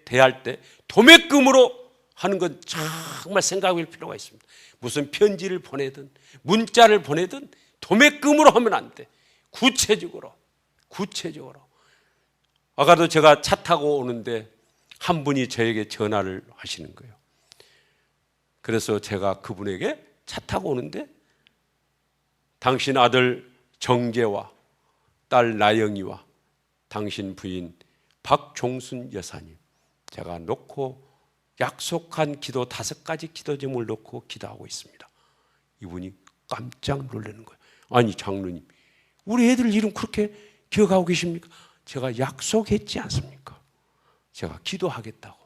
대할 때 도매금으로 하는 건 정말 생각할 필요가 있습니다. 무슨 편지를 보내든 문자를 보내든 도매금으로 하면 안 돼. 구체적으로. 아까도 제가 차 타고 오는데 한 분이 저에게 전화를 하시는 거예요. 그래서 제가 그분에게 차 타고 오는데 당신 아들 정재와 딸 나영이와 당신 부인 박종순 여사님, 제가 놓고 약속한 기도 5가지 기도 제목을 놓고 기도하고 있습니다. 이분이 깜짝 놀라는 거예요. 아니 장로님, 우리 애들 이름 그렇게 기억하고 계십니까? 제가 약속했지 않습니까? 제가 기도하겠다고.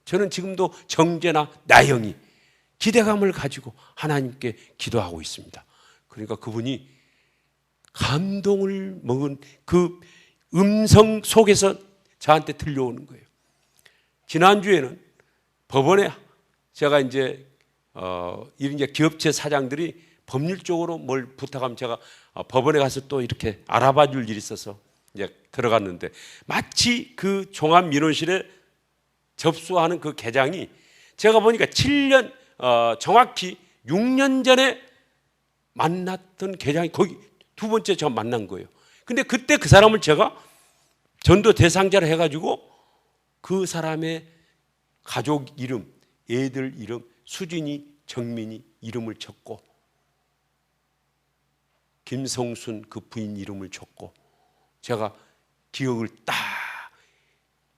저는 지금도 정재나 나영이 기대감을 가지고 하나님께 기도하고 있습니다. 그러니까 그분이 감동을 먹은 그 음성 속에서 저한테 들려오는 거예요. 지난주에는 법원에 제가 이제 이런 이제 기업체 사장들이 법률적으로 뭘 부탁하면 제가 법원에 가서 또 이렇게 알아봐 줄 일이 있어서 이제 들어갔는데 마치 그 종합민원실에 접수하는 그 계장이 제가 보니까 7년 정확히 6년 전에 만났던 계장이 거기 두 번째 저 만난 거예요. 근데 그때 그 사람을 제가 전도 대상자로 해가지고 그 사람의 가족 이름, 애들 이름, 수진이, 정민이 이름을 적고 김성순 그 부인 이름을 적고 제가 기억을 딱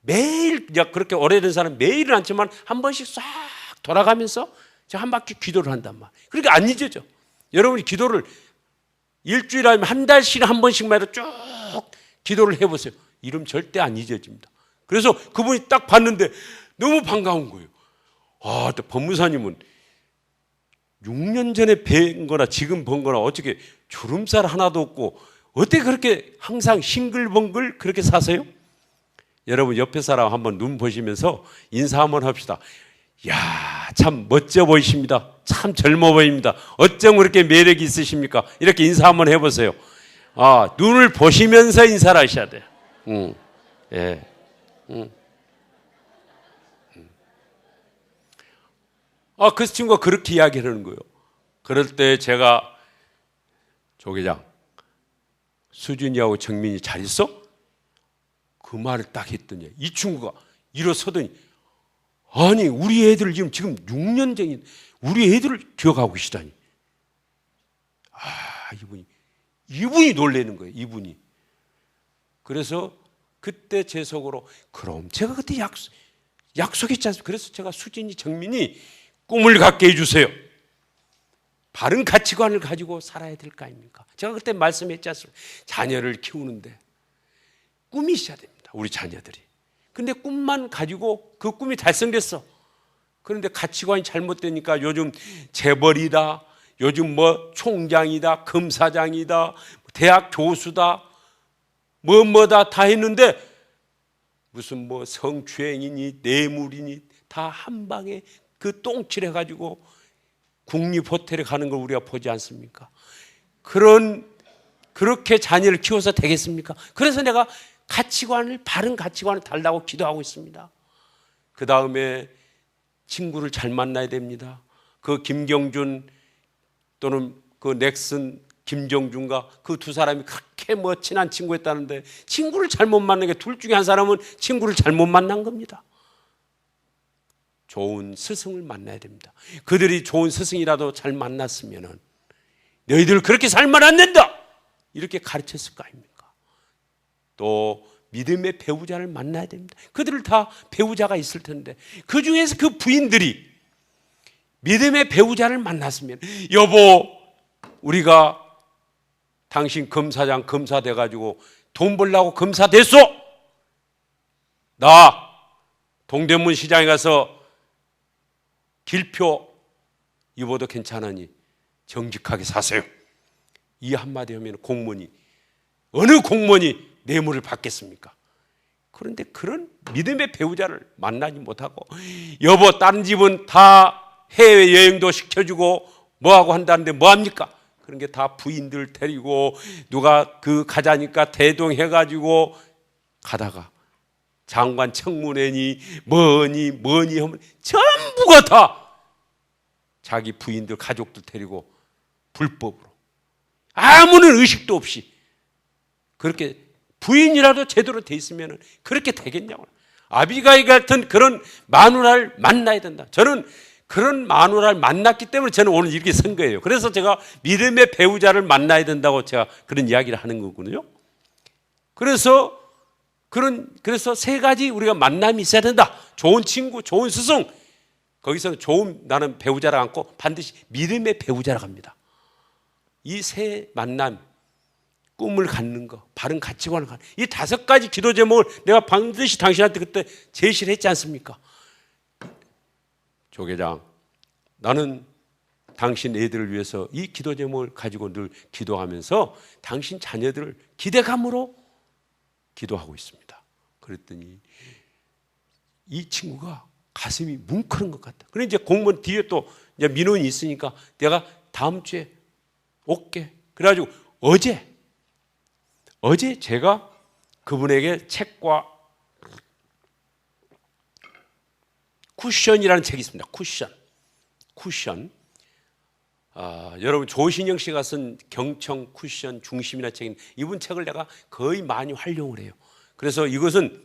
매일, 그렇게 오래된 사람 매일은 않지만 한 번씩 싹 돌아가면서 제가 한 바퀴 기도를 한단 말이에요. 그러니까 안 잊어져. 여러분이 기도를 일주일에 하면 한 달씩 한 번씩만 해도 쭉 기도를 해보세요. 이름 절대 안 잊어집니다. 그래서 그분이 딱 봤는데 너무 반가운 거예요. 또 법무사님은 6년 전에 뵌 거나 지금 본 거나 어떻게 주름살 하나도 없고 어떻게 그렇게 항상 싱글벙글 그렇게 사세요? 여러분 옆에 사람 한번 눈 보시면서 인사 한번 합시다. 야, 참 멋져 보이십니다. 참 젊어 보입니다. 어쩜 그렇게 매력이 있으십니까? 이렇게 인사 한번 해보세요. 아, 눈을 보시면서 인사를 하셔야 돼요. 예. 아, 그 친구가 그렇게 이야기하는 거예요. 그럴 때 제가 조 회장, 수준이하고 정민이 잘 있어? 그 말을 딱 했더니 이 친구가 일어서더니 아니 우리 애들 지금 6년 전인 우리 애들을 기억하고 계시다니. 아, 이분이 놀라는 거예요. 이분이. 그래서 그때 제 속으로 그럼 제가 그때 약속했지 않습니까? 그래서 제가 수진이 정민이 꿈을 갖게 해주세요. 바른 가치관을 가지고 살아야 될 거 아닙니까? 제가 그때 말씀했지 않습니까? 자녀를 키우는데 꿈이 있어야 됩니다. 우리 자녀들이. 근데 꿈만 가지고 그 꿈이 달성됐어. 그런데 가치관이 잘못되니까 요즘 재벌이다, 요즘 뭐 총장이다, 검사장이다, 대학 교수다, 뭐다 다 했는데 무슨 뭐 성추행이니 뇌물이니 다 한 방에 그 똥칠해 가지고 국립호텔에 가는 걸 우리가 보지 않습니까? 그렇게 자녀를 키워서 되겠습니까? 그래서 내가 바른 가치관을 달라고 기도하고 있습니다. 그 다음에 친구를 잘 만나야 됩니다. 그 김경준 또는 그 넥슨 김정준과 그 두 사람이 그렇게 뭐 친한 친구였다는데 친구를 잘못 만난 게 둘 중에 한 사람은 친구를 잘못 만난 겁니다. 좋은 스승을 만나야 됩니다. 그들이 좋은 스승이라도 잘 만났으면은 너희들 그렇게 살면 안 된다! 이렇게 가르쳤을 거 아닙니까? 또 믿음의 배우자를 만나야 됩니다. 그들을 다 배우자가 있을 텐데 그 중에서 그 부인들이 믿음의 배우자를 만났으면 여보 우리가 당신 검사장 검사 돼가지고 돈 벌려고 검사 됐어. 나 동대문 시장에 가서 길표 입어도 괜찮으니 정직하게 사세요. 이 한마디 하면 어느 공무원이 뇌물을 받겠습니까? 그런데 그런 믿음의 배우자를 만나지 못하고 여보 다른 집은 다 해외여행도 시켜주고 뭐하고 한다는데 뭐합니까? 그런 게 다 부인들 데리고 누가 그 가자니까 대동해가지고 가다가 장관 청문회니 뭐니 하면 전부가 다 자기 부인들 가족들 데리고 불법으로 아무런 의식도 없이 그렇게 부인이라도 제대로 돼 있으면 그렇게 되겠냐고. 아비가일 같은 그런 마누라를 만나야 된다. 저는 그런 마누라를 만났기 때문에 저는 오늘 이렇게 선 거예요. 그래서 제가 믿음의 배우자를 만나야 된다고 제가 그런 이야기를 하는 거거든요. 그래서 세 가지 우리가 만남이 있어야 된다. 좋은 친구, 좋은 스승. 거기서는 좋은 나는 배우자라 않고 반드시 믿음의 배우자라 합니다. 이 세 만남, 꿈을 갖는 거, 바른 가치관을 갖는 이 5가지 기도 제목을 내가 반드시 당신한테 그때 제시를 했지 않습니까? 조 회장, 나는 당신 애들을 위해서 이 기도 제목을 가지고 늘 기도하면서 당신 자녀들을 기대감으로 기도하고 있습니다. 그랬더니 이 친구가 가슴이 뭉클한 것 같다. 그래 이제 공무원 뒤에 또 이제 민원이 있으니까 내가 다음 주에 올게. 그래가지고 어제 제가 그분에게 책과 쿠션이라는 책이 있습니다. 쿠션. 여러분 조신영 씨가 쓴 경청 쿠션 중심이라는 책인데 이분 책을 내가 거의 많이 활용을 해요. 그래서 이것은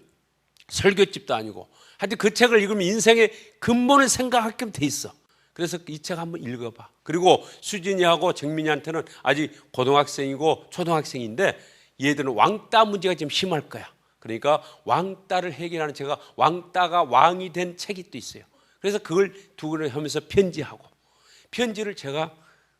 설교집도 아니고 하여튼 그 책을 읽으면 인생의 근본을 생각하게끔 돼 있어. 그래서 이 책 한번 읽어봐. 그리고 수진이하고 정민이한테는 아직 고등학생이고 초등학생인데 얘들은 왕따 문제가 좀 심할 거야. 그러니까 왕따를 해결하는 제가 왕따가 왕이 된 책이 또 있어요. 그래서 그걸 두고를 하면서 편지를 제가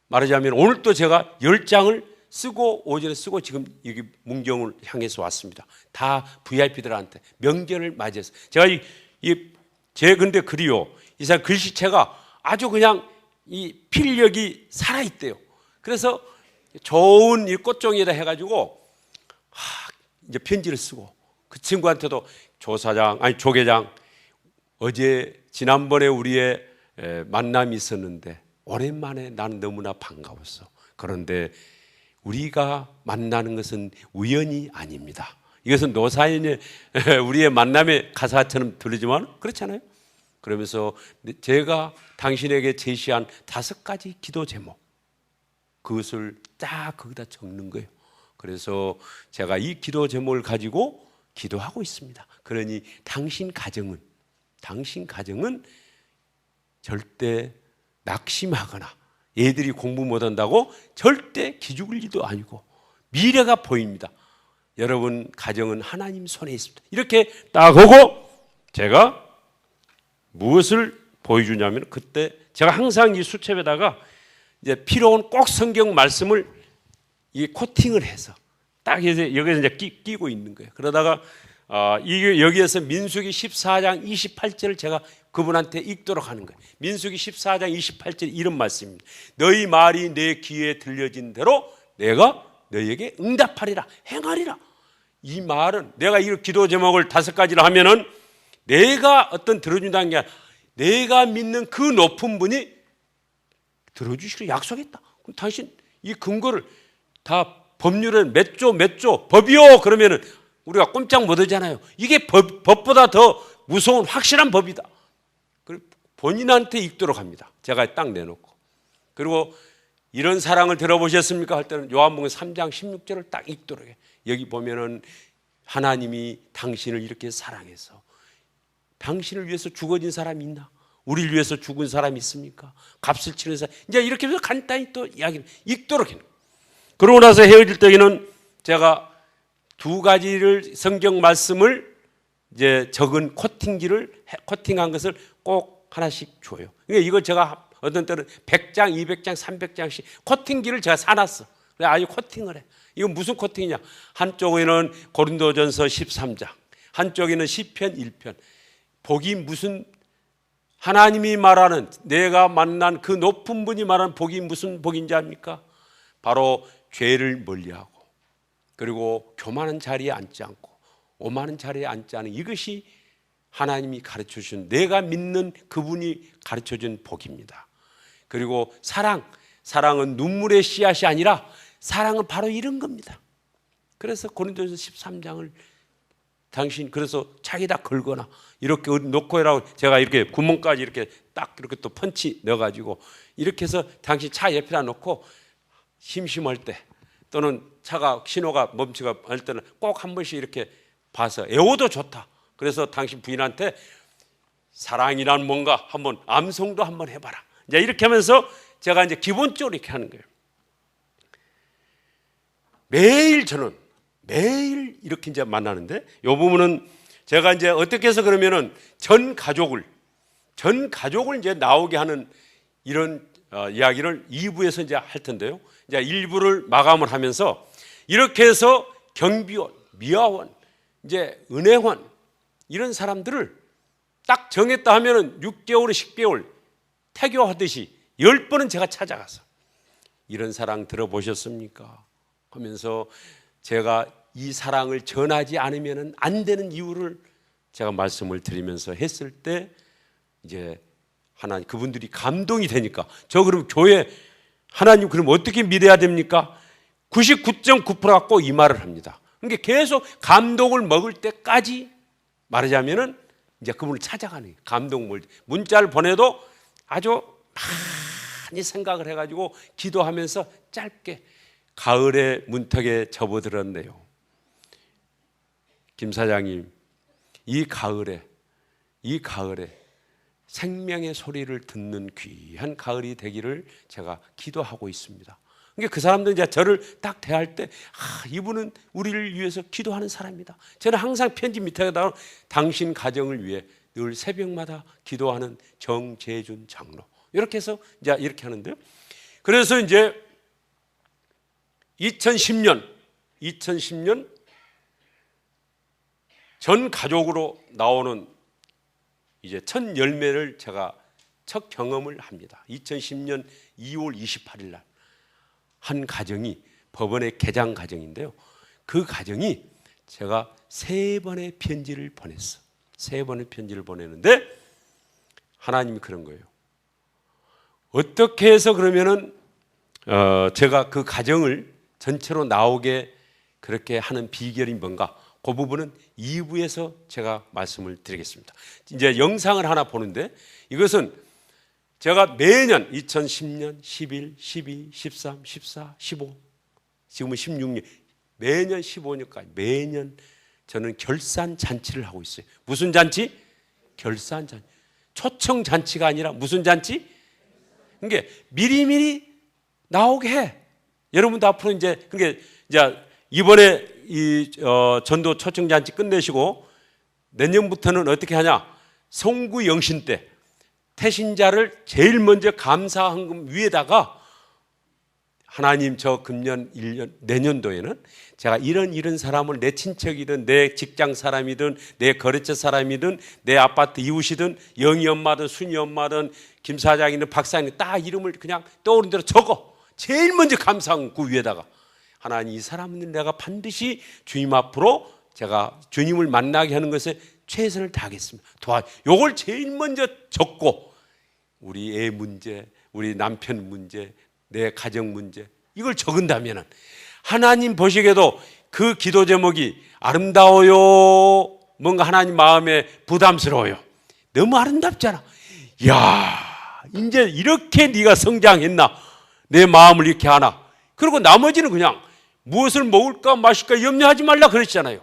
말하자면 오늘 또 제가 10장을 쓰고 오전에 쓰고 지금 여기 문경을 향해서 왔습니다. 다 VIP들한테 명절을 맞이해서 제가 제 근데 글이요. 이 사람 글씨체가 아주 그냥 이 필력이 살아있대요. 그래서 좋은 이 꽃종이라 해가지고 이제 편지를 쓰고 그 친구한테도 조계장 어제 지난번에 우리의 만남이 있었는데 오랜만에 나는 너무나 반가웠어. 그런데 우리가 만나는 것은 우연이 아닙니다. 이것은 노사연의 우리의 만남의 가사처럼 들리지만 그렇잖아요. 그러면서 제가 당신에게 제시한 5가지 기도 제목, 그것을 딱 거기다 적는 거예요. 그래서 제가 이 기도 제목을 가지고 기도하고 있습니다. 그러니 당신 가정은 절대 낙심하거나 얘들이 공부 못한다고 절대 기죽을 일도 아니고 미래가 보입니다. 여러분 가정은 하나님 손에 있습니다. 이렇게 딱 하고 제가 무엇을 보여주냐면, 그때 제가 항상 이 수첩에다가 이제 필요한 꼭 성경 말씀을 이 코팅을 해서 딱 여기서 이제 끼고 있는 거예요. 그러다가 이게 여기에서 민수기 14장 28절을 제가 그분한테 읽도록 하는 거예요. 민수기 14장 28절 이런 말씀입니다. 너희 말이 내 귀에 들려진 대로 내가 너희에게 응답하리라, 행하리라. 이 말은 내가 이 기도 제목을 5가지를 하면은 내가 어떤 들어준다는 게 아니라 내가 믿는 그 높은 분이 들어주시기로 약속했다. 그럼 당신 이 근거를 다 법률은 몇 조 법이요 그러면은 우리가 꼼짝 못 하잖아요. 이게 법보다 더 무서운 확실한 법이다. 본인한테 읽도록 합니다. 제가 딱 내놓고. 그리고 이런 사랑을 들어보셨습니까? 할 때는 요한복음 3장 16절을 딱 읽도록 해요. 여기 보면은 하나님이 당신을 이렇게 사랑해서 당신을 위해서 죽어진 사람이 있나? 우리를 위해서 죽은 사람이 있습니까? 값을 치는 사람. 이제 이렇게 해서 간단히 또 이야기를 읽도록 해요. 그러고 나서 헤어질 때에는 제가 2가지를 성경 말씀을 이제 적은 코팅한 것을 꼭 하나씩 줘요. 그러니까 이걸 제가 어떤 때는 100장, 200장, 300장씩 코팅기를 제가 사놨어. 그래 아주 코팅을 해. 이건 무슨 코팅이냐? 한쪽에는 고린도전서 13장, 한쪽에는 시편 1편. 복이 무슨, 하나님이 말하는, 내가 만난 그 높은 분이 말하는 복이 무슨 복인지 압니까? 바로 죄를 멀리하고, 그리고 교만한 자리에 앉지 않고 오만한 자리에 앉지 않은, 이것이 하나님이 가르쳐준, 내가 믿는 그분이 가르쳐준 복입니다. 그리고 사랑은 눈물의 씨앗이 아니라 사랑은 바로 이런 겁니다. 그래서 고린도전서 13장을 당신 그래서 자기다 걸거나 이렇게 놓고 해라고 제가 이렇게 구멍까지 이렇게 딱 이렇게 또 펀치 넣어가지고 이렇게 해서 당신 차 옆에다 놓고 심심할 때 또는 차가 신호가 멈추고 할 때는 꼭 한 번씩 이렇게 봐서 애워도 좋다. 그래서 당신 부인한테 사랑이란 뭔가 한번 암송도 한번 해봐라. 이제 이렇게 하면서 제가 이제 기본적으로 이렇게 하는 거예요. 매일 이렇게 이제 만나는데, 이 부분은 제가 이제 어떻게 해서 그러면은 전 가족을 이제 나오게 하는 이런 이야기를 2부에서 이제 할 텐데요. 이제 1부를 마감을 하면서 이렇게 해서 경비원, 미화원, 이제 은혜원 이런 사람들을 딱 정했다 하면은 6개월, 10개월 태교하듯이 10번은 제가 찾아가서 이런 사랑 들어보셨습니까? 하면서 제가 이 사랑을 전하지 않으면 안 되는 이유를 제가 말씀을 드리면서 했을 때 이제 하나님 그분들이 감동이 되니까 저 그럼 교회 하나님 그럼 어떻게 믿어야 됩니까? 99.9%가 꼭 이 말을 합니다. 그러니까 계속 감동을 먹을 때까지 말하자면은 이제 그분을 찾아가는 거예요. 감동 문자를 보내도 아주 많이 생각을 해가지고 기도하면서 짧게 가을의 문턱에 접어들었네요. 김 사장님, 이 가을에 생명의 소리를 듣는 귀한 가을이 되기를 제가 기도하고 있습니다. 그러니까 그 사람들은 이제 저를 딱 대할 때, 이분은 우리를 위해서 기도하는 사람이다. 저는 항상 편지 밑에다가 당신 가정을 위해 늘 새벽마다 기도하는 정재준 장로. 이렇게 해서 이제 이렇게 하는데요. 그래서 이제 2010년 전 가족으로 나오는 이제 첫 열매를 제가 첫 경험을 합니다. 2010년 2월 28일 날 한 가정이 법원의 개장 가정인데요. 그 가정이 제가 3번의 편지를 보냈어. 3번의 편지를 보내는데 하나님이 그런 거예요. 어떻게 해서 그러면은 제가 그 가정을 전체로 나오게 그렇게 하는 비결이 뭔가, 그 부분은 2부에서 제가 말씀을 드리겠습니다. 이제 영상을 하나 보는데, 이것은 제가 매년 2010년, 11, 12, 13, 14, 15, 지금은 16년, 매년 15년까지 매년 저는 결산 잔치를 하고 있어요. 무슨 잔치? 결산 잔치. 초청 잔치가 아니라 무슨 잔치? 그러니까 미리미리 나오게 해. 여러분도 앞으로 이제 이번에 전도 초청 잔치 끝내시고 내년부터는 어떻게 하냐? 송구 영신 때 태신자를 제일 먼저 감사헌금 위에다가 하나님, 저 금년 1년 내년도에는 제가 이런 사람을, 내 친척이든 내 직장 사람이든 내 거래처 사람이든 내 아파트 이웃이든 영희 엄마든 순이 엄마든 김 사장이든 박 사장이든 딱 이름을 그냥 떠오른 대로 적어. 제일 먼저 감사한 그 위에다가 하나님, 이 사람은 내가 반드시 주님 앞으로 제가 주님을 만나게 하는 것에 최선을 다하겠습니다. 요걸 제일 먼저 적고, 우리 애 문제, 우리 남편 문제, 내 가정 문제, 이걸 적은다면 하나님 보시기에도 그 기도 제목이 아름다워요? 뭔가 하나님 마음에 부담스러워요? 너무 아름답잖아. 이야, 이제 이렇게 네가 성장했나? 내 마음을 이렇게 하나? 그리고 나머지는 그냥 무엇을 먹을까 마실까 염려하지 말라 그랬잖아요.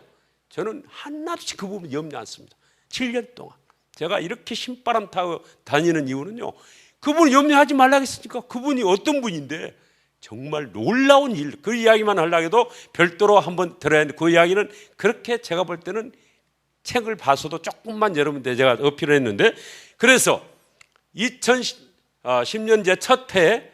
저는 하나도 그 부분 염려 않습니다. 7년 동안 제가 이렇게 신바람 타고 다니는 이유는요, 그분 염려하지 말라 했으니까. 그분이 어떤 분인데 정말 놀라운 일, 그 이야기만 하려고 해도 별도로 한번 들어야 하는데, 그 이야기는 그렇게 제가 볼 때는 책을 봐서도 조금만 여러분들 제가 어필을 했는데, 그래서 2010년제 첫 해에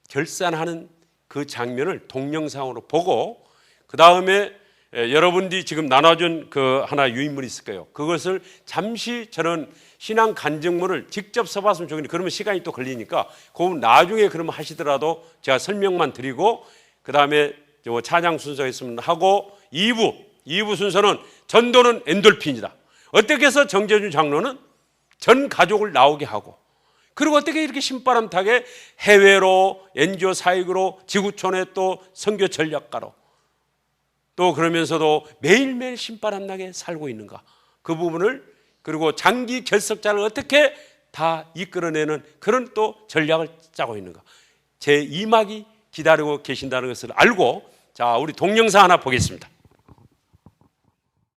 결산하는 그 장면을 동영상으로 보고, 그 다음에 여러분들이 지금 나눠준 그 하나 유인물이 있을 거예요. 그것을 잠시 저는 신앙 간증문을 직접 써봤으면 좋겠는데, 그러면 시간이 또 걸리니까 그건 나중에 그러면 하시더라도 제가 설명만 드리고, 그 다음에 찬양 순서 있으면 하고, 2부 순서는 전도는 엔돌핀이다. 어떻게 해서 정재준 장로는 전 가족을 나오게 하고, 그리고 어떻게 이렇게 신바람 타게 해외로 NGO 사역으로 지구촌에 또 선교 전략가로 또 그러면서도 매일매일 신바람 나게 살고 있는가, 그 부분을, 그리고 장기 결석자를 어떻게 다 이끌어내는 그런 또 전략을 짜고 있는가, 제 2막이 기다리고 계신다는 것을 알고, 자, 우리 동영상 하나 보겠습니다.